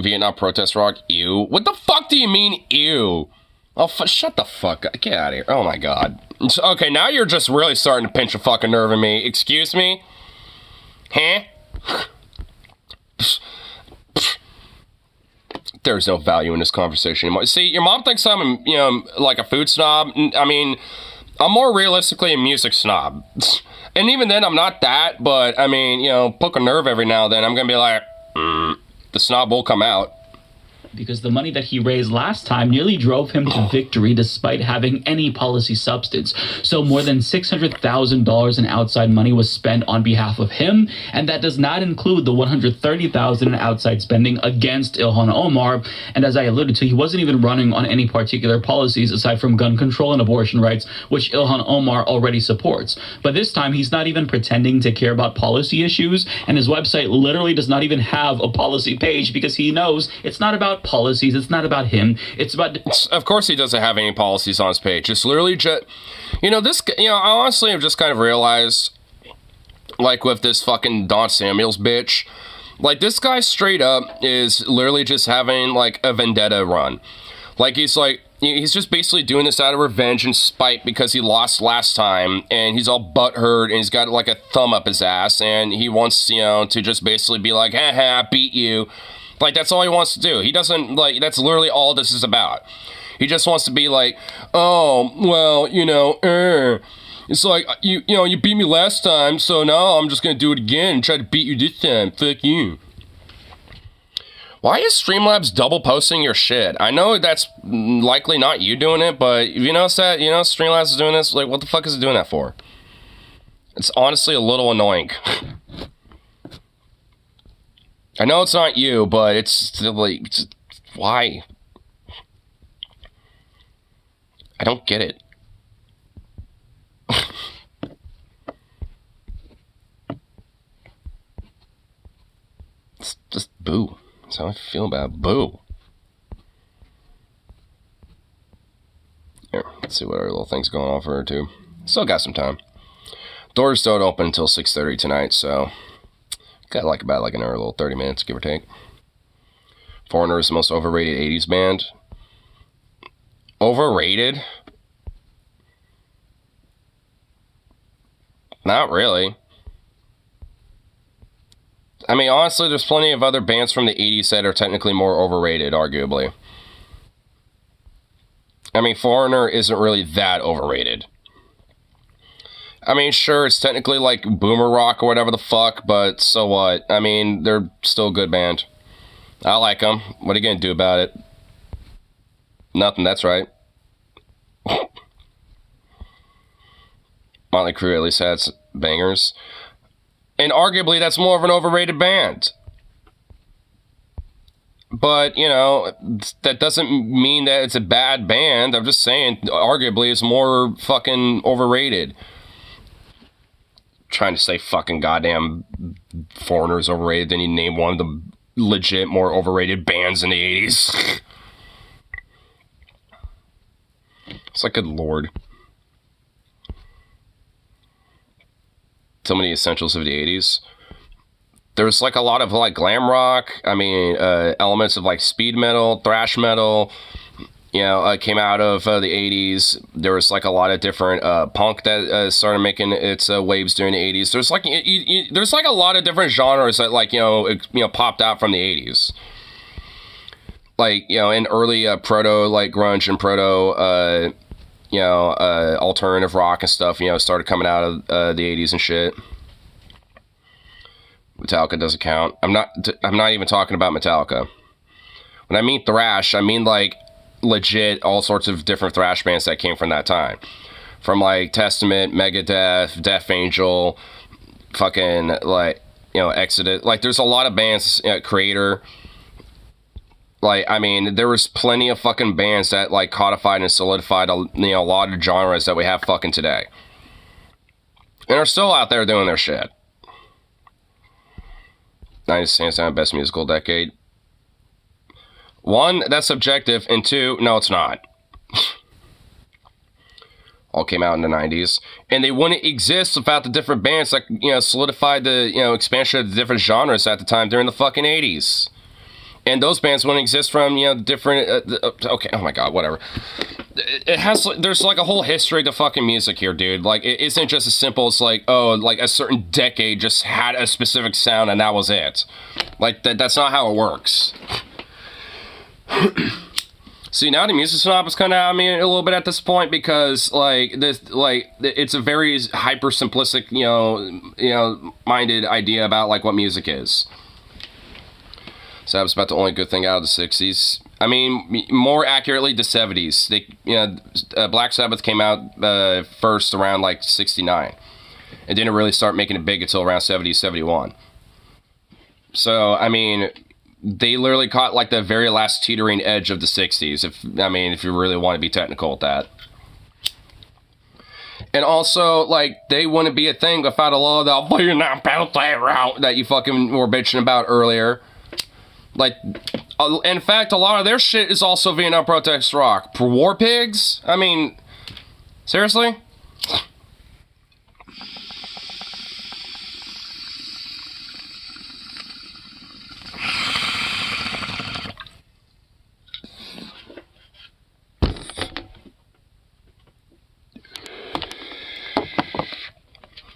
Speaker 1: Vietnam protest rock. Ew. What the fuck do you mean, ew? Oh, shut the fuck up. Get out of here. Oh, my God. Okay, now you're just really starting to pinch a fucking nerve in me. Excuse me? Huh? There's no value in this conversation anymore. See, your mom thinks I'm, you know, like a food snob. I mean, I'm more realistically a music snob. And even then, I'm not that. But, I mean, you know, poke a nerve every now and then. I'm going to be like, the snob will come out.
Speaker 5: Because the money that he raised last time nearly drove him to victory despite having any policy substance. So more than $600,000 in outside money was spent on behalf of him, and that does not include the $130,000 in outside spending against Ilhan Omar. And as I alluded to, he wasn't even running on any particular policies aside from gun control and abortion rights, which Ilhan Omar already supports. But this time, he's not even pretending to care about policy issues, and his website literally does not even have a policy page because he knows it's not about policies, it's not about him, it's about...
Speaker 1: Of course he doesn't have any policies on his page. It's literally just... You know, this... You know, I honestly have just kind of realized, like, with this fucking Don Samuels bitch, like, this guy straight up is literally just having, like, a vendetta run. Like, he's just basically doing this out of revenge and spite because he lost last time, and he's all butthurt, and he's got, like, a thumb up his ass, and he wants, you know, to just basically be like, haha, I beat you. Like, that's all he wants to do. He doesn't, like, that's literally all this is about. He just wants to be like, oh, well, you know, it's like, you know, you beat me last time, so now I'm just going to do it again and try to beat you this time. Fuck you. Why is Streamlabs double posting your shit? I know that's likely not you doing it, but if you notice that, you know, Streamlabs is doing this, like, what the fuck is it doing that for? It's honestly a little annoying. I know it's not you, but it's still like, why? I don't get it. It's just boo. That's how I feel about it. Boo. Here, let's see what our little thing's going on for her too. Still got some time. Doors don't open until 6:30 tonight, so got like about like another little 30 minutes, give or take. Foreigner is the most overrated 80s band. Overrated? Not really. I mean, honestly, there's plenty of other bands from the 80s that are technically more overrated, arguably. I mean, Foreigner isn't really that overrated. I mean, sure, it's technically like boomer rock or whatever the fuck, but so what? I mean, they're still a good band. I like them. What are you gonna do about it? Nothing, that's right. Motley Crue at least had some bangers. And arguably, that's more of an overrated band. But, you know, that doesn't mean that it's a bad band. I'm just saying, arguably, it's more fucking overrated. Trying to say fucking goddamn Foreigner's overrated, then you name one of the legit more overrated bands in the 80s. It's like, good lord. So many essentials of the 80s. There's like a lot of like glam rock. I mean, elements of like speed metal, thrash metal, you know, came out of the 80s. There was like a lot of different punk that started making its waves during the 80s. There's like there's like a lot of different genres that like, you know, popped out from the 80s. Like, you know, in early proto like grunge and proto you know, alternative rock and stuff, you know, started coming out of the 80s and shit. Metallica doesn't count. I'm not even talking about Metallica. When I mean thrash, I mean like legit all sorts of different thrash bands that came from that time. From like Testament, Megadeth, Death Angel, fucking like, you know, Exodus. Like there's a lot of bands, Creator. Like, I mean, there was plenty of fucking bands that like codified and solidified a lot of genres that we have fucking today. And are still out there doing their shit. 90s hands down best musical decade. One, that's subjective, and two, no, it's not. All came out in the 90s, and they wouldn't exist without the different bands that, you know, solidified the, you know, expansion of the different genres at the time during the fucking 80s. And those bands wouldn't exist from, you know, different, okay, oh my god, whatever. It has, there's like a whole history to fucking music here, dude. Like, it isn't just as simple as like, oh, like a certain decade just had a specific sound and that was it. Like, that's not how it works. See, now the music snob is kind of at me a little bit at this point because, like, this, like, it's a very hyper simplistic, you know, minded idea about like what music is. So that was about the only good thing out of the 60s. I mean, more accurately, the 70s. They, you know, Black Sabbath came out first around like 69. And didn't really start making it big until around 70, 71. So, I mean, they literally caught like the very last teetering edge of the 60s. If you really want to be technical with that. And also, like, they wouldn't be a thing without a lot of the Vietnam battle route that you fucking were bitching about earlier. Like, in fact, a lot of their shit is also Vietnam protest rock. War Pigs? I mean, seriously?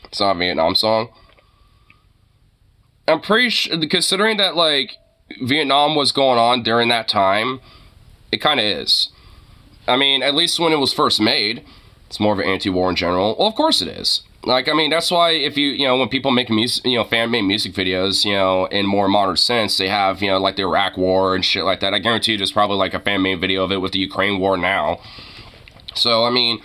Speaker 1: It's not a Vietnam song. I'm pretty sure, considering that, like, Vietnam was going on during that time, it kind of is. I mean, at least when it was first made, it's more of an anti-war in general. Well, of course it is. Like, I mean, that's why if you know, when people make music, you know, fan-made music videos, you know, in more modern sense, they have, you know, like the Iraq War and shit like that. I guarantee you there's probably like a fan-made video of it with the Ukraine War now. So, I mean,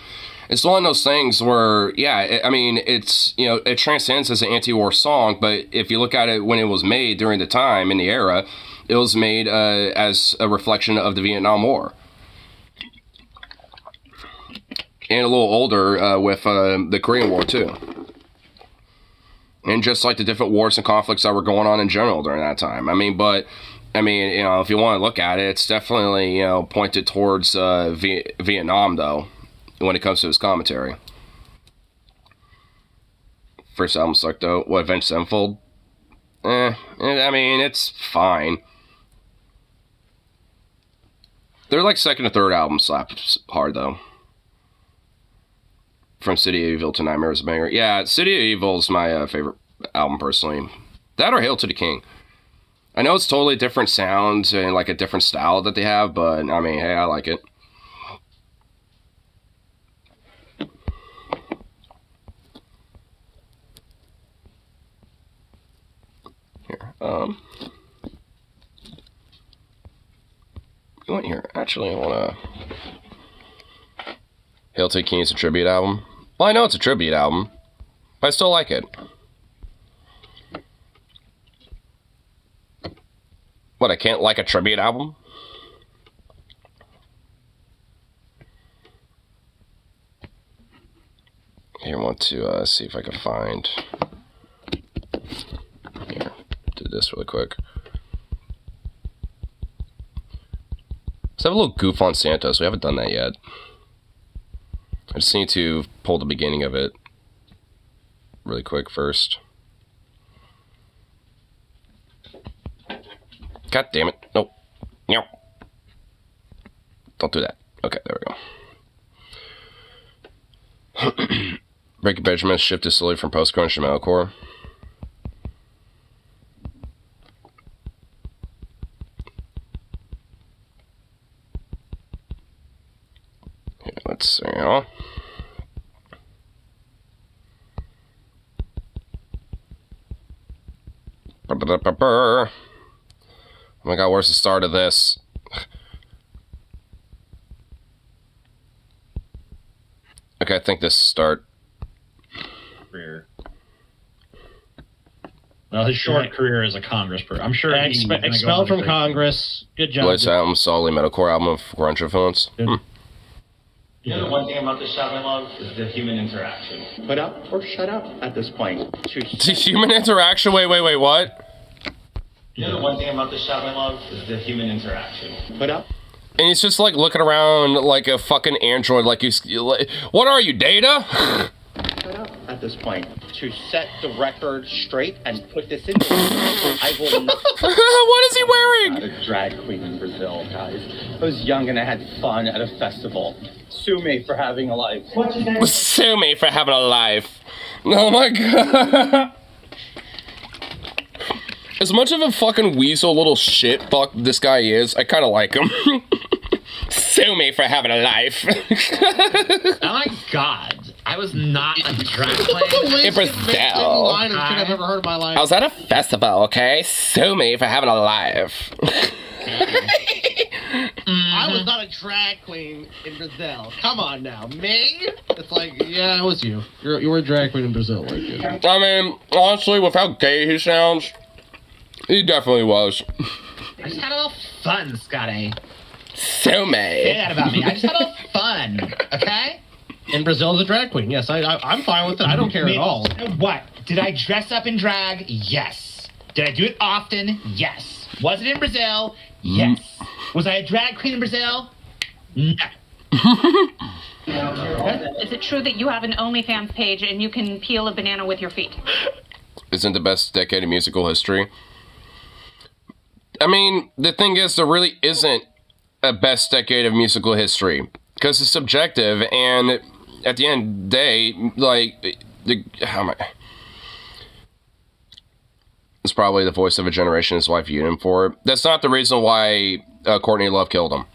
Speaker 1: it's one of those things where, yeah, I mean, it's, you know, it transcends as an anti-war song, but if you look at it when it was made during the time, in the era, it was made as a reflection of the Vietnam War. And a little older with the Korean War, too. And just like the different wars and conflicts that were going on in general during that time. I mean, but, I mean, you know, if you want to look at it, it's definitely, you know, pointed towards Vietnam, though, when it comes to his commentary. First album sucked, though. What, Avenged Sevenfold? I mean, it's fine. Their, like, second or third album slaps hard, though. From City of Evil to Nightmares a banger. Yeah, City of Evil is my favorite album, personally. That or Hail to the King. I know it's totally different sounds and, like, a different style that they have, but, I mean, hey, I like it. Here, you want here? Actually, I want to... Hail to the King is a tribute album. Well, I know it's a tribute album, but I still like it. What, I can't like a tribute album? Here, I want to see if I can find... Here, do this really quick. Let's have a little goof on Santos. We haven't done that yet. I just need to pull the beginning of it really quick first. God damn it. Nope. No. Don't do that. Okay, there we go. Breaking Benjamin shifted slowly from post-grunge to metalcore. Here, let's see. Oh my god, where's the start of this? Okay, I think this start.
Speaker 6: Career. Well, his short career as a Congress person. I'm sure
Speaker 7: expelled from Congress. Good job.
Speaker 1: Latest album, solidly metalcore album of grunge influence.
Speaker 8: You know, the one thing about this shop I love is the human interaction. Put up or shut up at this point.
Speaker 1: The human interaction? Wait, what?
Speaker 8: You know, the one thing about this shop I love is the human interaction. Put up.
Speaker 1: And he's just like looking around like a fucking android, like he's like, what are you, Data?
Speaker 8: Put up at this point. To set the record straight and put this in. I will.
Speaker 1: What is he wearing?
Speaker 8: A drag queen in Brazil, guys. I was young and I had fun at a festival. Sue me for having a life. What's his name?
Speaker 1: Sue me for having a life. Oh my god. As much of a fucking weasel little shit fuck this guy is, I kind of like him. Sue me for having a life.
Speaker 6: Oh my god. I was not a drag queen.
Speaker 1: In Brazil.
Speaker 7: Line of shit I've ever heard in my life.
Speaker 1: I was at a festival, okay? Sue me for having a life.
Speaker 7: I was not a drag queen in Brazil. Come on now, me? It's like, yeah, it was you. You were a drag queen in Brazil, weren't you?
Speaker 1: I mean, honestly, with how gay he sounds, he definitely was.
Speaker 6: I just had a little fun, Scotty.
Speaker 1: Sue me.
Speaker 6: Say that about me. I just had a little fun, okay?
Speaker 7: In Brazil as a drag queen, yes. I'm fine with it. I don't care at all.
Speaker 6: What? Did I dress up in drag? Yes. Did I do it often? Yes. Was it in Brazil? Yes. Was I a drag queen in Brazil? No.
Speaker 9: Is it true that you have an OnlyFans page and you can peel a banana with your feet?
Speaker 1: Isn't the best decade of musical history? I mean, the thing is, there really isn't a best decade of musical history. Because it's subjective, and at the end of the day, like, how am I? It's probably the voice of a generation his wife viewed him for. That's not the reason why Courtney Love killed him.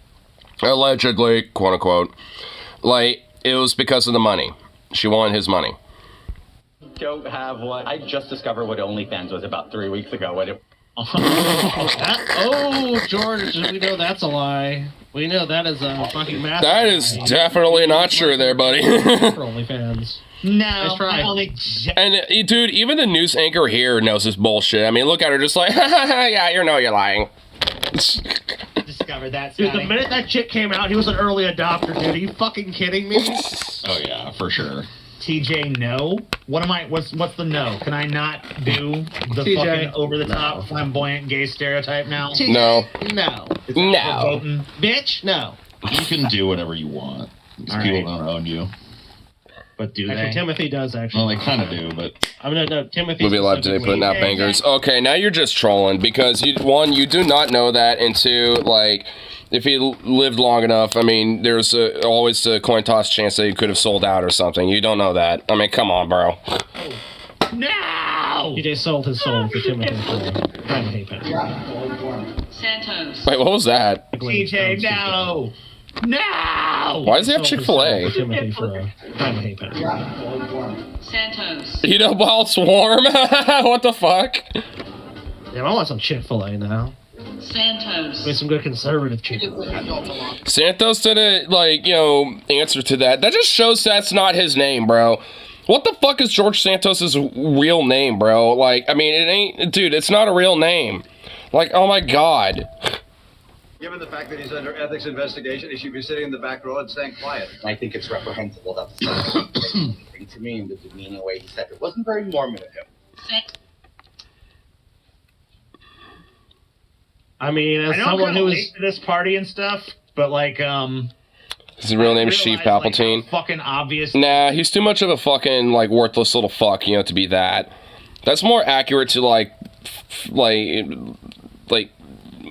Speaker 1: Allegedly, quote unquote. Like, it was because of the money. She wanted his money.
Speaker 8: Don't have what I just discovered what OnlyFans was about 3 weeks ago. What it.
Speaker 7: Oh, George, we know that's a lie. We know that is a fucking massive
Speaker 1: That is
Speaker 7: lie.
Speaker 1: Definitely not true there, buddy.
Speaker 7: For OnlyFans.
Speaker 6: No,
Speaker 7: Nice try.
Speaker 1: And, dude, even the news anchor here knows this bullshit. I mean, look at her just like, yeah, you know you're lying.
Speaker 6: Discovered that,
Speaker 7: Dude,
Speaker 6: Scotty.
Speaker 7: the minute that shit came out, he was an early adopter, dude. Are you fucking kidding me?
Speaker 6: Oh yeah, for sure. TJ, no. What's the no? Can I not do the
Speaker 7: TJ,
Speaker 6: fucking over the top flamboyant gay stereotype now?
Speaker 1: No.
Speaker 7: No.
Speaker 1: No.
Speaker 7: Bitch, no.
Speaker 10: You can do whatever you want. These
Speaker 6: All
Speaker 10: people
Speaker 6: right.
Speaker 10: don't own you.
Speaker 6: But do
Speaker 7: Actually,
Speaker 6: they?
Speaker 7: Timothy does, actually.
Speaker 10: Well, they kind of do, but
Speaker 7: I mean, no, Timothy.
Speaker 1: Movie Live today putting out bangers. Okay, now you're just trolling because one, you do not know that, and two, like, if he lived long enough, I mean, there's always a coin toss chance that he could have sold out or something. You don't know that. I mean, come on, bro.
Speaker 6: No!
Speaker 7: DJ sold his soul for Timothy for trying to hate that.
Speaker 9: Santos.
Speaker 1: Wait, what was that?
Speaker 6: TJ, no! No!
Speaker 1: Why does he have Chick-fil-A?
Speaker 7: Timothy for trying to hate that.
Speaker 9: Santos.
Speaker 1: You know, while it's warm? What the fuck?
Speaker 7: Yeah, I want some Chick-fil-A now.
Speaker 11: Santos.
Speaker 7: With some good conservative chicken.
Speaker 1: Santos didn't, like, answer to that. That just shows that's not his name, bro. What the fuck is George Santos's real name, bro? Like, I mean, it ain't, dude, it's not a real name. Like, oh my god.
Speaker 12: Given the fact that he's under ethics investigation, he should be sitting in the back row and staying quiet.
Speaker 13: I think it's reprehensible that the to me in the demeaning way he said it wasn't very Mormon of him.
Speaker 7: I mean, as
Speaker 6: I know
Speaker 7: someone
Speaker 6: I'm
Speaker 7: who
Speaker 6: late
Speaker 7: is
Speaker 6: to this party and stuff, but like,
Speaker 1: His real name is Chief Palpatine.
Speaker 6: Like, fucking obvious.
Speaker 1: Nah, he's too much of a fucking, like, worthless little fuck, to be that. That's more accurate to, like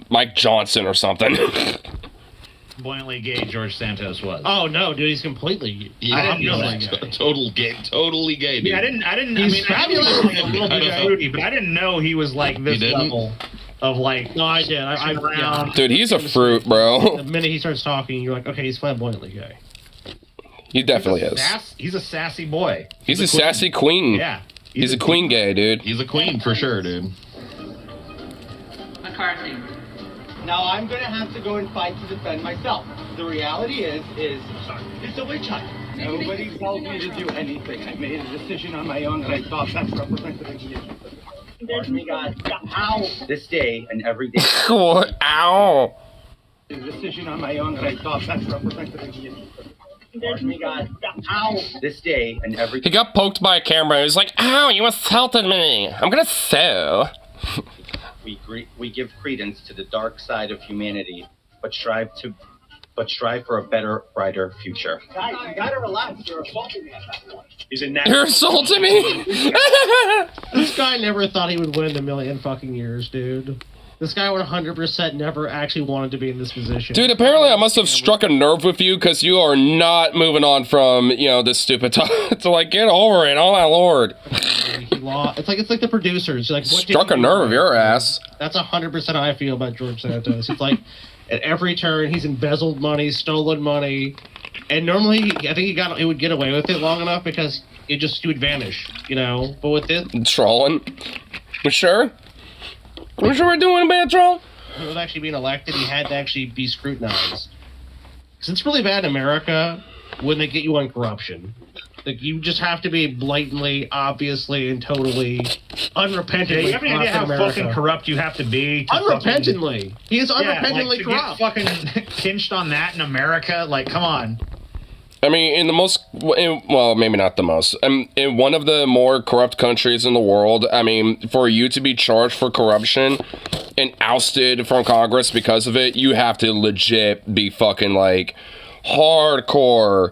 Speaker 1: Mike Johnson or something.
Speaker 6: Flamboyantly gay George Santos was.
Speaker 7: Oh no, dude, he's completely.
Speaker 10: Yeah, totally gay, dude.
Speaker 6: Yeah, I didn't.
Speaker 7: He's
Speaker 6: I mean,
Speaker 7: fabulous.
Speaker 6: I was, like, a little bit fruity, but I didn't know he was like this level of like.
Speaker 7: No, I did. I
Speaker 6: around.
Speaker 1: Dude, he's a fruit, bro.
Speaker 7: The minute he starts talking, you're like, okay, he's flamboyantly gay.
Speaker 1: He definitely is.
Speaker 6: He's a sassy boy.
Speaker 1: He's a sassy queen.
Speaker 6: Yeah.
Speaker 1: He's a queen gay, dude.
Speaker 10: He's a queen for sure, dude.
Speaker 11: McCarthy.
Speaker 13: Now I'm gonna have to go and fight to defend myself. The reality is it's a witch hunt. Nobody told me to do anything. I made a decision on my own that I thought best represented the issue. There's me, God. Ow! This day and every day.
Speaker 1: What? Ow!
Speaker 13: A decision on my own that I thought best represented the issue. There's me, God. Ow! This day and every day.
Speaker 1: He got poked by a camera. He was like, ow, you assaulted me. I'm gonna sue.
Speaker 13: We give credence to the dark side of humanity, but strive for a better, brighter future. Guys, you gotta relax. You're assaulting me at that point.
Speaker 1: You're assaulting me?
Speaker 7: This guy never thought he would win in a million fucking years, dude. This guy 100% never actually wanted to be in this position.
Speaker 1: Dude, apparently I must have struck a nerve with you because you are not moving on from, this stupid talk. To like, get over it. Oh my lord.
Speaker 7: He lost. It's like the producers. Like, what
Speaker 1: struck a nerve, your ass.
Speaker 7: That's 100% how I feel about George Santos. It's like, at every turn, he's embezzled money, stolen money. And normally, I think he would get away with it long enough because he would vanish, But with this...
Speaker 1: Trolling? We sure? We sure we're doing a bad troll?
Speaker 7: With actually being elected, he had to actually be scrutinized. Because it's really bad in America when they get you on corruption. Like, you just have to be blatantly, obviously, and totally unrepentantly
Speaker 6: Yeah, you have any idea how fucking corrupt you have to be?
Speaker 7: Unrepentantly. He is unrepentantly corrupt.
Speaker 6: Get fucking pinched on that in America? Like, come on.
Speaker 1: I mean, well, maybe not the most. In one of the more corrupt countries in the world, I mean, for you to be charged for corruption and ousted from Congress because of it, you have to legit be fucking, like, hardcore,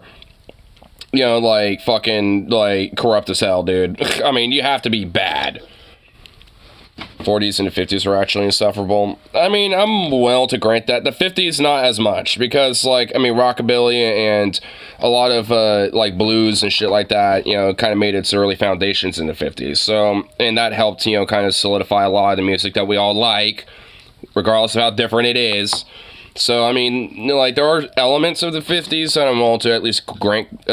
Speaker 1: like, fucking, like, corrupt as hell, dude. I mean, you have to be bad. 40s and the 50s are actually insufferable. I mean, I'm willing to grant that. The 50s, not as much, because, like, I mean, rockabilly and a lot of, like, blues and shit like that, kind of made its early foundations in the 50s. So, and that helped, kind of solidify a lot of the music that we all like, regardless of how different it is. So, I mean, like, there are elements of the 50s that I'm willing to at least grant,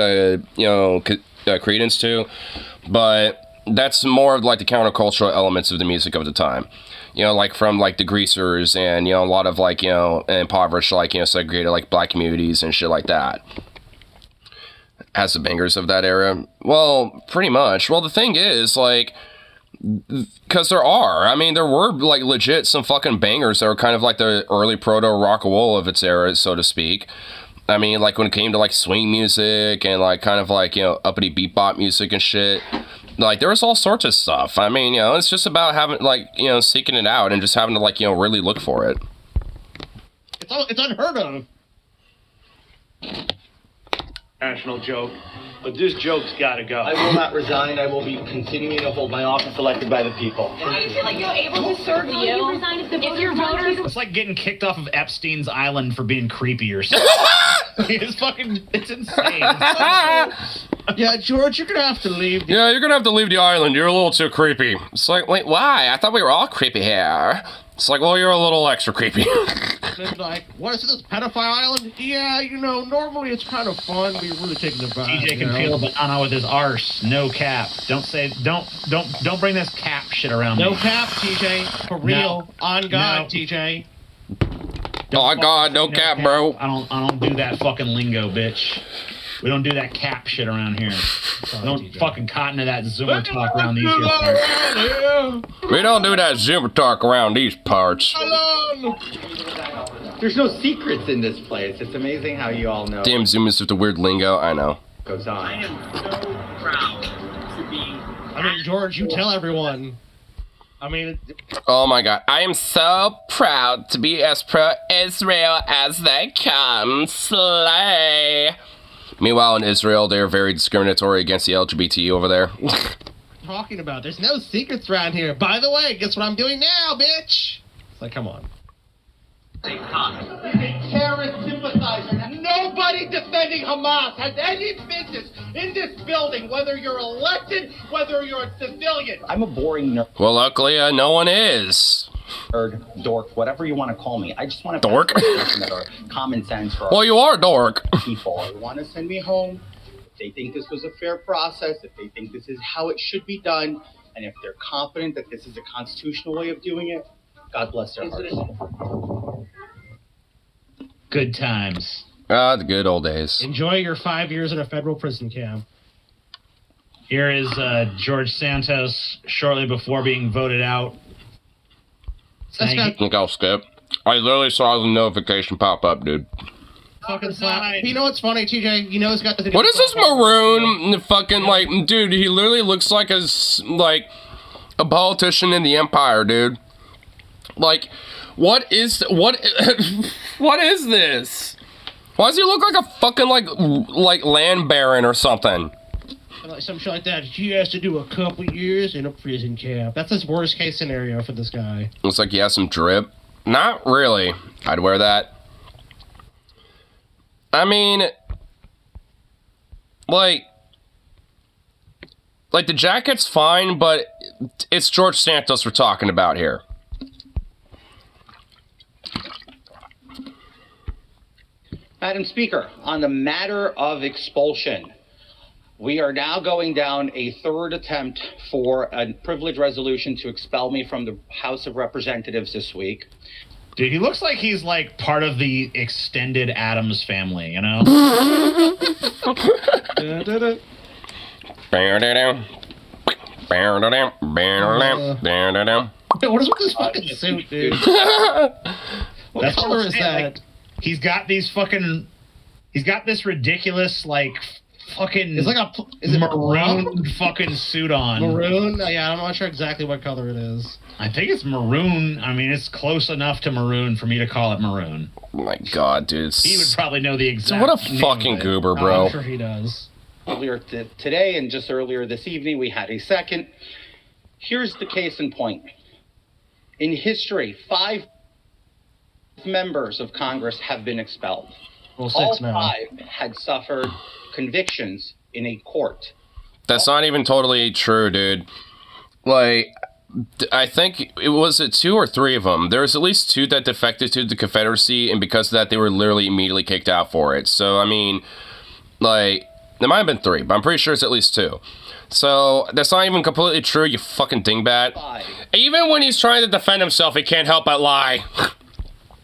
Speaker 1: credence to, but that's more of, like, the countercultural elements of the music of the time. Like, from, like, the Greasers and, a lot of, like, impoverished, like, segregated, like, black communities and shit like that. As the bangers of that era. Well, pretty much. Well, the thing is, like, because there were, like, legit some fucking bangers that were kind of like the early proto-rock and roll of its era, so to speak. I mean, like, when it came to, like, swing music and, like, kind of, like, uppity bebop music and shit. Like, there was all sorts of stuff. I mean, it's just about having, like, seeking it out and just having to, like, really look for it.
Speaker 7: It's unheard of.
Speaker 14: National joke, but this joke's gotta go.
Speaker 13: I will not resign. I will be continuing to hold my office elected by the people.
Speaker 9: How do you feel like you're able to serve while you resign if your voters...
Speaker 6: It's like getting kicked off of Epstein's island for being creepy or something. It's insane.
Speaker 7: Yeah, George, you're gonna have to leave.
Speaker 1: Yeah, you're gonna have to leave the island. You're a little too creepy. It's like, wait, why? I thought we were all creepy here. It's like, well, you're a little extra creepy.
Speaker 7: It's like, what is this, pedophile island? Yeah, normally it's kind of fun, but you're really taking the vibe.
Speaker 6: TJ can peel a banana with his arse. No cap. Don't bring this cap shit around me.
Speaker 7: No cap, TJ. For real. On God, TJ.
Speaker 1: Oh my God, no cap, bro.
Speaker 5: I don't do that fucking lingo, bitch. We don't do that cap shit around here. We don't fucking cotton to that Zoomer talk around these parts.
Speaker 1: We don't do that Zoomer talk around these parts.
Speaker 13: There's no secrets in this place. It's amazing how you all know.
Speaker 1: Damn Zoomers with the weird lingo, I know.
Speaker 13: Goes on.
Speaker 6: I am so proud to be.
Speaker 7: I mean, George, you tell everyone. I mean,
Speaker 1: Oh my God, I am so proud to be as pro-Israel as they come. Slay. Meanwhile, in Israel, they're very discriminatory against the LGBT over there.
Speaker 7: talking about. There's no secrets around here. By the way, guess what I'm doing now, bitch? It's like, come on.
Speaker 13: He's a terrorist sympathizer. Nobody defending Hamas has any business in this building, whether you're elected, whether you're a civilian. I'm a boring nerd.
Speaker 1: Well, luckily, no one is.
Speaker 13: Dork, whatever you want to call me. I just want to
Speaker 1: dork
Speaker 13: that are common sense for
Speaker 1: well, you are dork.
Speaker 13: People who want to send me home. If they think this was a fair process, if they think this is how it should be done, and if they're confident that this is a constitutional way of doing it, God bless their hearts.
Speaker 5: Good times.
Speaker 1: Ah, the good old days.
Speaker 7: Enjoy your 5 years in a federal prison camp.
Speaker 5: Here is George Santos shortly before being voted out.
Speaker 1: I think I'll skip. I literally saw the notification pop up, dude.
Speaker 7: Fucking slap. You know what's funny, TJ? You know he's got the.
Speaker 1: What is this maroon fucking like, dude? He literally looks like a politician in the Empire, dude. Like, what is what is this? Why does he look like a fucking like land baron or something?
Speaker 7: Like some shit like that. He has to do a couple years in a prison camp. That's his worst case scenario for this guy.
Speaker 1: Looks like he has some drip. Not really. I'd wear that. I mean, like the jacket's fine, but it's George Santos we're talking about here.
Speaker 13: Madam Speaker, on the matter of expulsion, we are now going down a third attempt for a privilege resolution to expel me from the House of Representatives this week.
Speaker 5: Dude, he looks like he's like part of the extended Addams family, you know?
Speaker 7: What is with this fucking suit, dude? What color is that?
Speaker 5: Like, he's got this ridiculous, like, fucking
Speaker 7: it's like
Speaker 5: maroon fucking suit on.
Speaker 7: Maroon? Yeah, I'm not sure exactly what color it is.
Speaker 5: I think it's maroon. I mean, it's close enough to maroon for me to call it maroon.
Speaker 1: Oh my God, dude.
Speaker 5: He would probably know the exact.
Speaker 1: What a fucking goober, bro.
Speaker 7: I'm sure he does.
Speaker 13: Earlier today and just earlier this evening, we had a second. Here's the case in point. In history, 5 members of Congress have been expelled.
Speaker 7: Well, 6
Speaker 13: All
Speaker 7: now.
Speaker 13: 5 had suffered convictions in a court.
Speaker 1: That's not even totally true, dude. Like, I think it was 2 or 3 of them. There's at least 2 that defected to the Confederacy, and because of that, they were literally immediately kicked out for it. So, I mean, like, there might have been 3, but I'm pretty sure it's at least 2. So, that's not even completely true, you fucking dingbat.
Speaker 13: 5
Speaker 1: Even when he's trying to defend himself, he can't help but lie.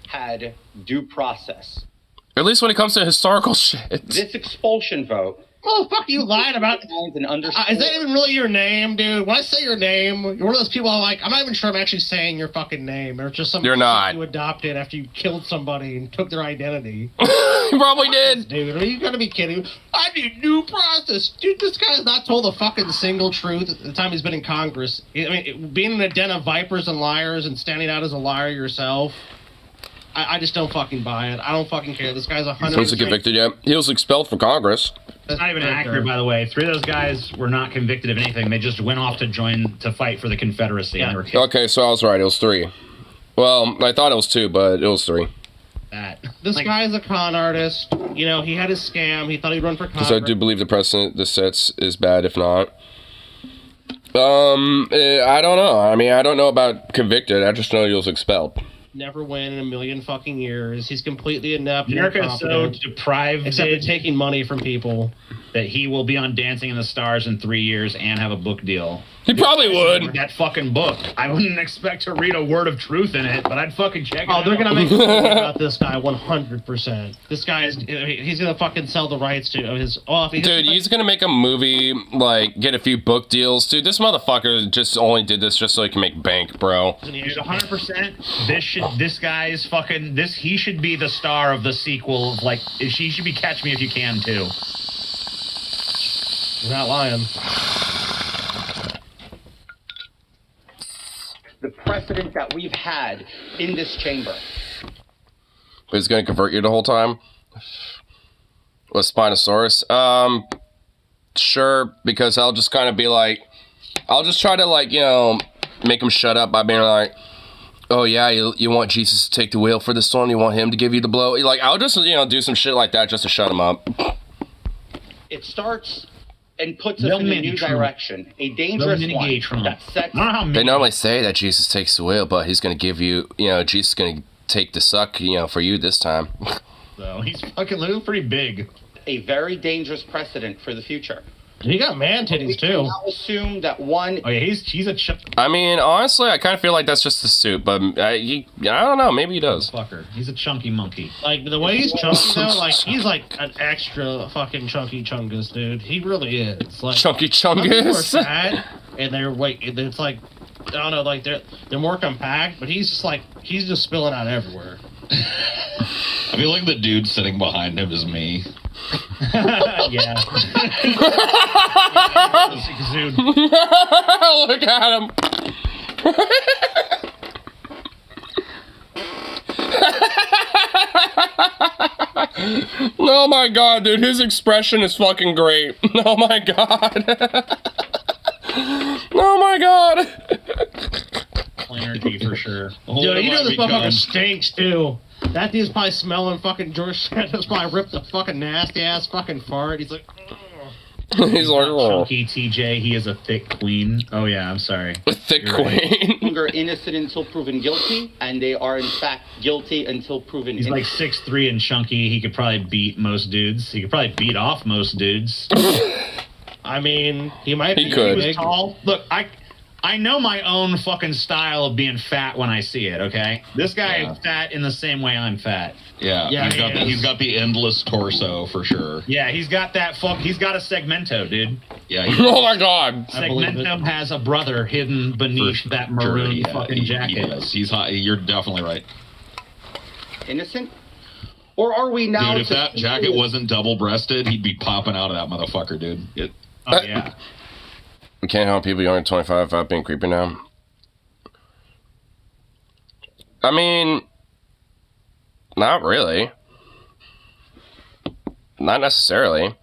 Speaker 13: had due process.
Speaker 1: At least when it comes to historical shit.
Speaker 13: This expulsion vote.
Speaker 7: Oh, fuck you lying about. Is that even really your name, dude? When I say your name, you're one of those people I'm not even sure I'm actually saying your fucking name. Or just some
Speaker 1: You're not.
Speaker 7: You adopted after you killed somebody and took their identity.
Speaker 1: You probably did.
Speaker 7: Dude, are you gonna be kidding? I need due process. Dude, this guy's not told a fucking single truth at the time he's been in Congress. I mean, being in a den of vipers and liars and standing out as a liar yourself. I just don't fucking buy it. I don't fucking care. This guy's 100%.
Speaker 1: He wasn't convicted yet. He was expelled from Congress.
Speaker 5: That's not even accurate, by the way. 3 of those guys were not convicted of anything. They just went off to fight for the Confederacy.
Speaker 7: Yeah.
Speaker 5: And they were killed.
Speaker 1: Okay, so I was right. It was 3. Well, I thought it was 2, but it was 3.
Speaker 7: This guy's a con artist. You know, he had his scam. He thought he'd run for Congress.
Speaker 1: Because I do believe the precedent this sets is bad, if not. I don't know. I mean, I don't know about convicted. I just know he was expelled.
Speaker 7: never win in a million fucking years. He's completely inept.
Speaker 6: America is so
Speaker 7: incompetent,
Speaker 6: deprived,
Speaker 7: except for taking money from people,
Speaker 6: that he will be on Dancing in the Stars in 3 years and have a book deal.
Speaker 1: He probably would.
Speaker 6: That fucking book. I wouldn't expect to read a word of truth in it, but I'd fucking check it out.
Speaker 7: Oh, they're gonna make a movie about this guy 100%. This guy he's gonna fucking sell the rights to his off.
Speaker 1: Dude, he's gonna make a movie, like, get a few book deals. Dude, this motherfucker just only did this just so he can make bank, bro.
Speaker 6: Dude, 100%. This guy's fucking. He should be the star of the sequel. Like, he should be Catch Me If You Can too.
Speaker 7: He's not lying.
Speaker 8: The precedent that we've had in this chamber.
Speaker 1: But he's gonna convert you the whole time? With Spinosaurus? Sure, because I'll just kind of be like, I'll just try to, like, you know, make him shut up by being like, oh yeah, you want Jesus to take the wheel for this one? You want him to give you the blow? Like, I'll just, you know, do some shit like that just to shut him up.
Speaker 8: It starts and puts us in a new direction. A dangerous one that sets...
Speaker 1: They normally say that Jesus takes the wheel, but he's gonna give you, you know, Jesus is gonna take the suck, you know, for you this time.
Speaker 6: So he's fucking looking pretty big.
Speaker 8: A very dangerous precedent for the future.
Speaker 7: He got man titties too.
Speaker 8: Now assume that one.
Speaker 6: Oh yeah, he's a chip.
Speaker 1: I mean, honestly, I kind of feel like that's just the suit, but I don't know. Maybe he does.
Speaker 6: Fucker, he's a chunky monkey.
Speaker 7: Like the way he's chunky though, like he's like an extra fucking chunky chungus, dude. He really is. Like
Speaker 1: chunky
Speaker 7: some people are
Speaker 1: chungus.
Speaker 7: fat and they're it's like I don't know, like they're more compact, but he's just spilling out everywhere.
Speaker 10: I feel like the dude sitting behind him is me.
Speaker 6: Yeah.
Speaker 1: Look at him. Oh my god, dude, his expression is fucking great. Oh my god. Oh my god.
Speaker 6: Plainer D for sure.
Speaker 7: Dude, you know this motherfucker stinks too. That dude's probably smelling fucking George Santos. Probably ripped a fucking nasty ass fucking fart. He's like,
Speaker 1: he's like, oh.
Speaker 6: Chunky TJ. He is a thick queen. Oh yeah, I'm sorry.
Speaker 1: A thick queen.
Speaker 8: Longer innocent until proven guilty, and they are in fact guilty until proven.
Speaker 6: He's like 6'3" and chunky. He could probably beat most dudes. He could probably beat off most dudes.
Speaker 7: I mean, he might be.
Speaker 1: He could.
Speaker 6: He was tall. Look, I know my own fucking style of being fat when I see it, okay? This guy is fat in the same way I'm fat.
Speaker 10: Yeah, he's got the endless torso for sure.
Speaker 6: Yeah, he's got that he's got a segmento, dude.
Speaker 10: Yeah.
Speaker 1: Oh my god.
Speaker 6: Segmento has a brother hidden beneath that maroon fucking jacket.
Speaker 10: He's hot. You're definitely right.
Speaker 8: Innocent? Or are we now...
Speaker 10: Dude, if that jacket wasn't double-breasted, he'd be popping out of that motherfucker, dude.
Speaker 6: Oh, yeah.
Speaker 1: We can't help people younger than 25 without being creepy now. I mean, not really. Not necessarily.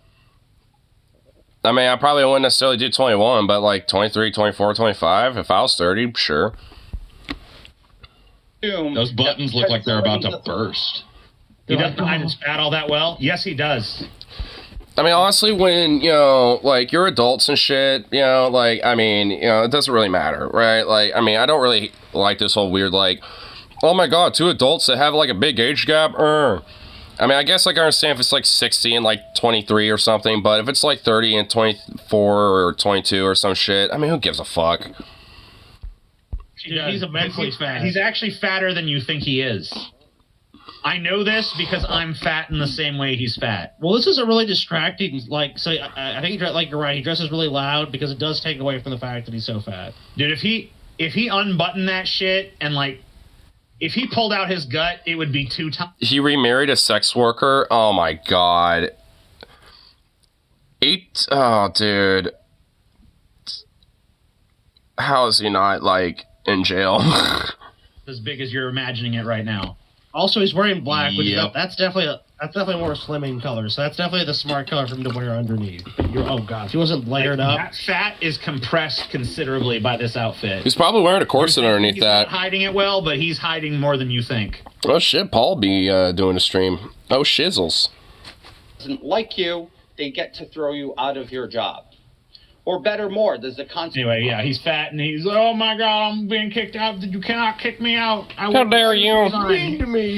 Speaker 1: I mean, I probably wouldn't necessarily do 21, but like 23, 24, 25, if I was 30, sure.
Speaker 10: Those buttons look like they're about to burst.
Speaker 6: He doesn't hide his fat all that well? Yes, he does.
Speaker 1: I mean, honestly, when, you know, like, you're adults and shit, you know, like, I mean, you know, it doesn't really matter, right? Like, I mean, I don't really like this whole weird, like, oh my god, two adults that have, like, a big age gap? I mean, I guess, like, I understand if it's, like, 60 and, like, 23 or something, but if it's, like, 30 and 24 or 22 or some shit, I mean, who gives a fuck?
Speaker 7: He's immensely fat.
Speaker 6: He's actually fatter than you think he is. I know this because I'm fat in the same way he's fat.
Speaker 7: Well, this is a really distracting, like, so I think like you're right. He dresses really loud because it does take away from the fact that he's so fat.
Speaker 6: Dude, if he unbuttoned that shit and like, if he pulled out his gut, it would be 2 times.
Speaker 1: He remarried a sex worker? Oh my god. Oh, dude. How is he not, like, in jail?
Speaker 6: As big as you're imagining it right now.
Speaker 7: Also, he's wearing black, which that's definitely more slimming color. So that's definitely the smart color for him to wear underneath. Oh god, he wasn't layered up.
Speaker 6: That fat is compressed considerably by this outfit.
Speaker 1: He's probably wearing a corset underneath that.
Speaker 6: He's not hiding it well, but he's hiding more than you think.
Speaker 1: Oh shit, Paul be doing a stream. Oh shizzles.
Speaker 8: Like you, they get to throw you out of your job.
Speaker 13: Or better more, does the consequence...
Speaker 5: Anyway, yeah, he's fat and he's like, oh my god, I'm being kicked out. You cannot kick me out.
Speaker 1: How dare you?
Speaker 7: Mean to me.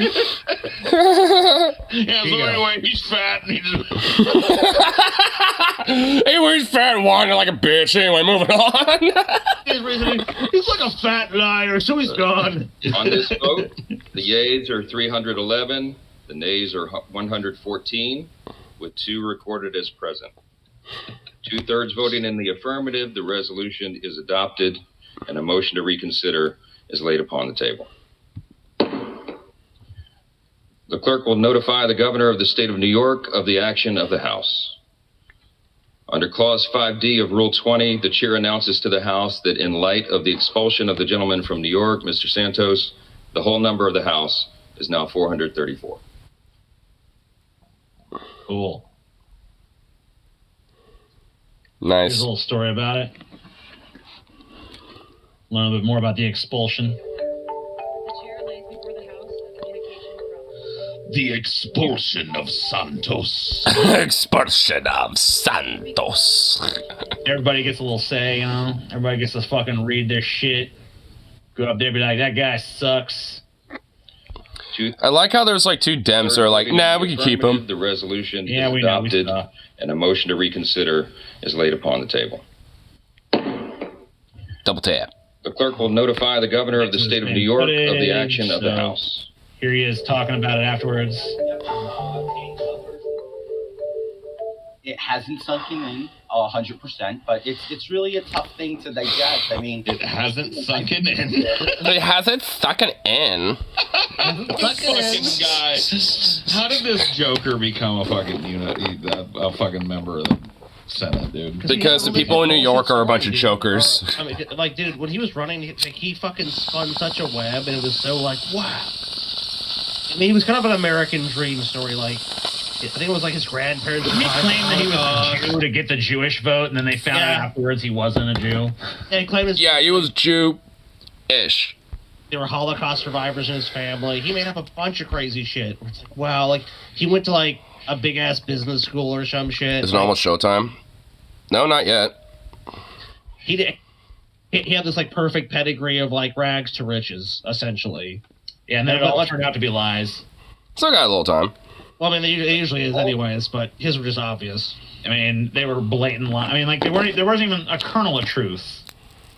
Speaker 10: Yeah, so anyway, he's fat and he's...
Speaker 1: Anyway, he's fat and whining like a bitch. Anyway, moving on.
Speaker 7: He's like a fat liar, so he's gone.
Speaker 11: On this vote, the yeas are 311, the nays are 114, with 2 recorded as present. 2/3 voting in the affirmative, the resolution is adopted, and a motion to reconsider is laid upon the table. The clerk will notify the governor of the state of New York of the action of the House. Under Clause 5D of Rule 20, the chair announces to the House that in light of the expulsion of the gentleman from New York, Mr. Santos, the whole number of the House is now 434.
Speaker 5: Cool.
Speaker 1: Nice.
Speaker 5: Here's a little story about it. Learn a bit more about the expulsion.
Speaker 10: The expulsion of Santos.
Speaker 1: Expulsion of Santos.
Speaker 5: Everybody gets a little say, you know? Everybody gets to fucking read their shit. Go up there and be like, that guy sucks.
Speaker 1: I like how there's like 2 Dems that are like, nah, we can keep him.
Speaker 11: The resolution
Speaker 5: Yeah,
Speaker 11: is
Speaker 5: we know,
Speaker 11: adopted, and a motion to reconsider is laid upon the table.
Speaker 1: Double tap.
Speaker 11: The clerk will notify the governor of the state of New York of the action of the
Speaker 5: So,
Speaker 11: House.
Speaker 5: Here he is talking about it afterwards.
Speaker 13: It hasn't sunken in 100%, but it's really a tough thing to digest. I mean,
Speaker 10: it hasn't sunken in.
Speaker 1: It hasn't sunken in.
Speaker 10: Fucking guy. How did this Joker become a fucking a fucking member of the Senate, dude?
Speaker 1: Because the people in New York are a bunch of jokers.
Speaker 7: I mean, like, dude, when he was running, he fucking spun such a web, and it was so like, wow. I mean, he was kind of an American dream story, like. I think it was like his grandparents.
Speaker 5: He claimed that he was a Jew to get the Jewish vote, and then they found out afterwards he wasn't a Jew.
Speaker 7: Yeah, he claimed
Speaker 1: he was Jew-ish.
Speaker 7: There were Holocaust survivors in his family. He made up a bunch of crazy shit. It's like, wow, like he went to like a big ass business school or some shit.
Speaker 1: Is it almost showtime? No, not yet.
Speaker 7: He had this like perfect pedigree of like rags to riches, essentially.
Speaker 5: Yeah, and then it all turned out to be lies.
Speaker 1: Still got a little time.
Speaker 7: Well, I mean, it usually is anyways, but his were just obvious.
Speaker 5: I mean, they were blatant lies. I mean, like, there wasn't even a kernel of truth.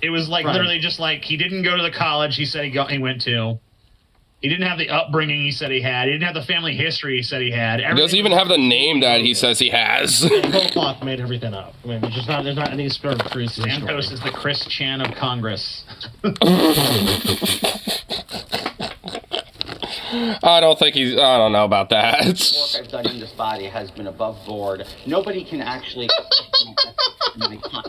Speaker 5: It was, like, literally just, like, he didn't go to the college he said he went to. He didn't have the upbringing he said he had. He didn't have the family history he said he had.
Speaker 1: He doesn't even have the name that he says he has.
Speaker 7: Cloth made everything up. I mean, there's not any spirit of truth to the story.
Speaker 5: Santos is the Chris Chan of Congress.
Speaker 1: I don't know about that.
Speaker 13: The work I've done in this body has been above board. Nobody can actually...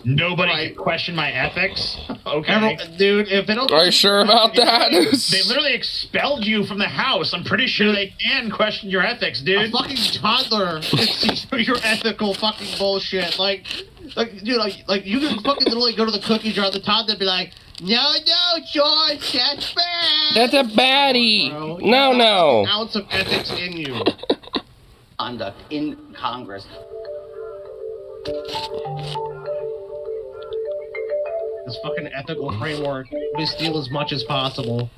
Speaker 5: Nobody can question my ethics? Okay.
Speaker 7: Dude, if they don't...
Speaker 1: Are you sure about that?
Speaker 5: They literally expelled you from the house. I'm pretty sure they can question your ethics, dude.
Speaker 7: A fucking toddler can see through your ethical fucking bullshit. Like, dude, like you can fucking literally go to the cookie jar, the toddler and be like, no, George, that's bad.
Speaker 1: That's a baddie.
Speaker 7: Bro,
Speaker 1: no.
Speaker 7: An ounce of ethics in you.
Speaker 13: Conduct in Congress.
Speaker 7: This fucking ethical framework. We steal as much as possible.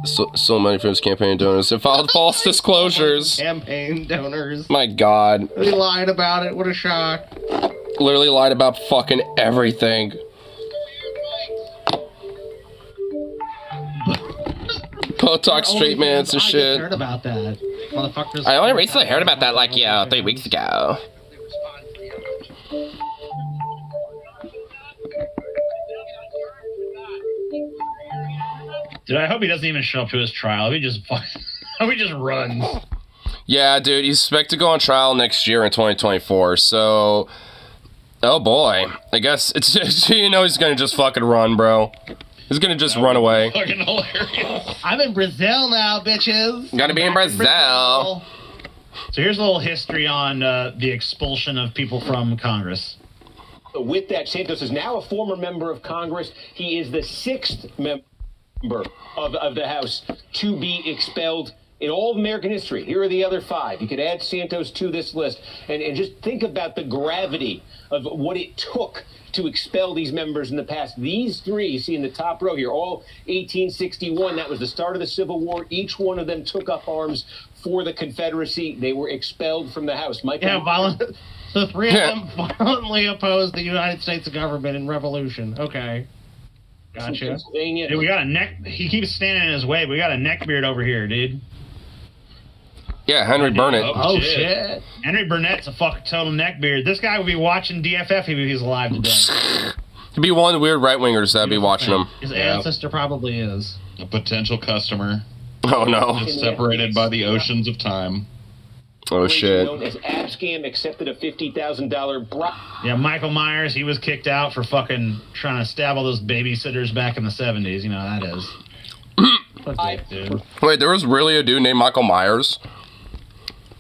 Speaker 1: So many from his campaign donors have filed false disclosures.
Speaker 7: Campaign donors.
Speaker 1: My God.
Speaker 7: He lied about it. What a shock.
Speaker 1: Literally lied about fucking everything. Botox treatments and shit.
Speaker 7: I heard about that. Motherfuckers.
Speaker 1: I only recently heard about that like 3 weeks ago.
Speaker 5: Dude, I hope he doesn't even show up to his trial. He just runs.
Speaker 1: Yeah, dude, he's expected to go on trial next year in 2024, so... Oh boy. I guess it's just, he's gonna just fucking run, bro. He's gonna just run away.
Speaker 5: Fucking hilarious.
Speaker 7: I'm in Brazil now, bitches.
Speaker 1: Gotta be in Brazil.
Speaker 5: So here's a little history on the expulsion of people from Congress.
Speaker 15: With that, Santos is now a former member of Congress. He is the 6th member of the House to be expelled in all of American history. Here are the other 5. You could add Santos to this list and just think about the gravity of what it took to expel these members in the past. These 3, you see in the top row here, all 1861. That was the start of the Civil War. Each one of them took up arms for the Confederacy. They were expelled from the House.
Speaker 7: The 3 of them violently opposed the United States government in revolution. Okay. Gotcha.
Speaker 6: Dude, we got a neck. He keeps standing in his way. We got a neckbeard over here, dude.
Speaker 1: Yeah, Henry Burnett.
Speaker 6: Oh, shit. Henry Burnett's a fucking total neckbeard. This guy would be watching DFF if he's alive today.
Speaker 1: He'd be one of the weird right-wingers that'd be watching him.
Speaker 7: His ancestor probably is.
Speaker 10: A potential customer.
Speaker 1: Oh, no.
Speaker 10: Just separated by the oceans of time.
Speaker 1: Oh, shit.
Speaker 15: Known as Abscam accepted a $50,000 bribe.
Speaker 6: Yeah, Michael Myers, he was kicked out for fucking trying to stab all those babysitters back in the 70s. You know how that is. Fuck that dude.
Speaker 1: Wait, there was really a dude named Michael Myers?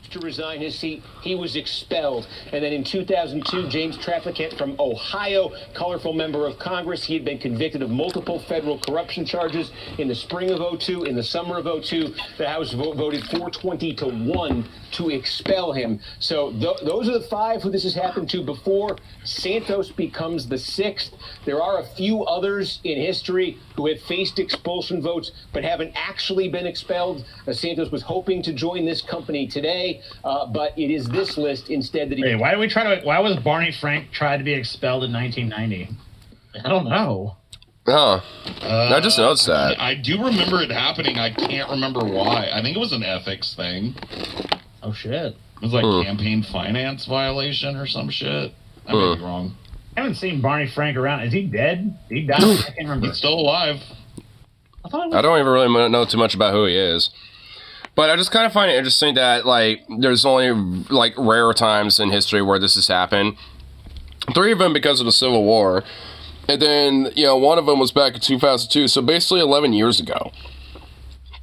Speaker 15: To resign his seat, he was expelled. And then in 2002, James Traficant from Ohio, colorful member of Congress, he had been convicted of multiple federal corruption charges in the spring of 2002. In the summer of 2002, the House voted 420-1 to expel him. So those are the 5 who this has happened to before. Santos becomes the 6th. There are a few others in history who have faced expulsion votes but haven't actually been expelled. Santos was hoping to join this company today, but it is this list instead that he...
Speaker 6: Wait, why was Barney Frank tried to be expelled in 1990?
Speaker 7: I don't know.
Speaker 1: Oh. I just noticed that.
Speaker 10: I do remember it happening. I can't remember why. I think it was an ethics thing.
Speaker 7: Oh, shit.
Speaker 10: It was like campaign finance violation or some shit. I may be wrong.
Speaker 6: I haven't seen Barney Frank around. Is he dead? He died? I can't remember.
Speaker 10: He's still alive.
Speaker 1: I don't even really know too much about who he is. But I just kind of find it interesting that, like, there's only, like, rare times in history where this has happened. 3 of them because of the Civil War. And then, you know, one of them was back in 2002, so basically 11 years ago.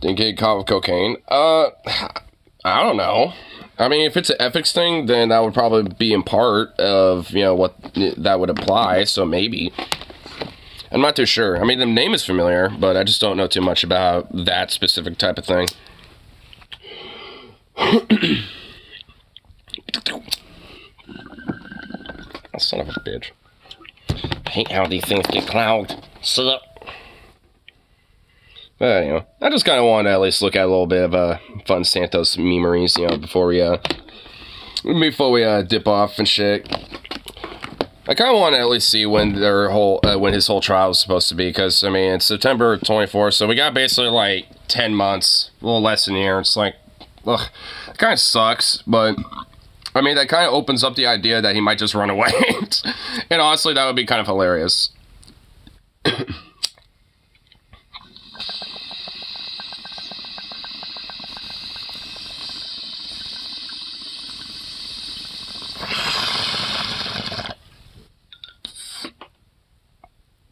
Speaker 1: Didn't get caught with cocaine. I don't know. I mean, if it's an ethics thing, then that would probably be in part of, you know, what that would apply, so maybe. I'm not too sure. I mean, the name is familiar, but I just don't know too much about that specific type of thing. Son of a bitch. I hate how these things get clogged. Sit up. But, you know, I just kind of wanted to at least look at a little bit of fun Santos memories, you know, before we dip off and shit. I kind of want to at least see when when his whole trial was supposed to be, because, I mean, it's September 24th, so we got basically, like, 10 months, a little less than a year. It's like, ugh, it kind of sucks, but, I mean, that kind of opens up the idea that he might just run away. And honestly, that would be kind of hilarious.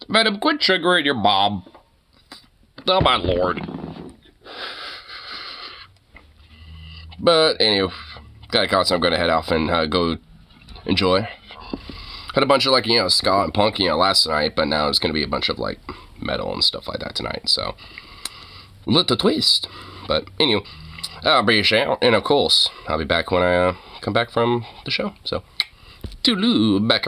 Speaker 1: Madam, quit triggering your mom. Oh, my lord. But, anyway, got a concert I'm going to head off and go enjoy. Had a bunch of, like, you know, ska and punk, you know, last night, but now it's going to be a bunch of, like, metal and stuff like that tonight, so. Little twist. But, anyway, I'll be a shout, and of course, I'll be back when I come back from the show, so. Toodaloo, back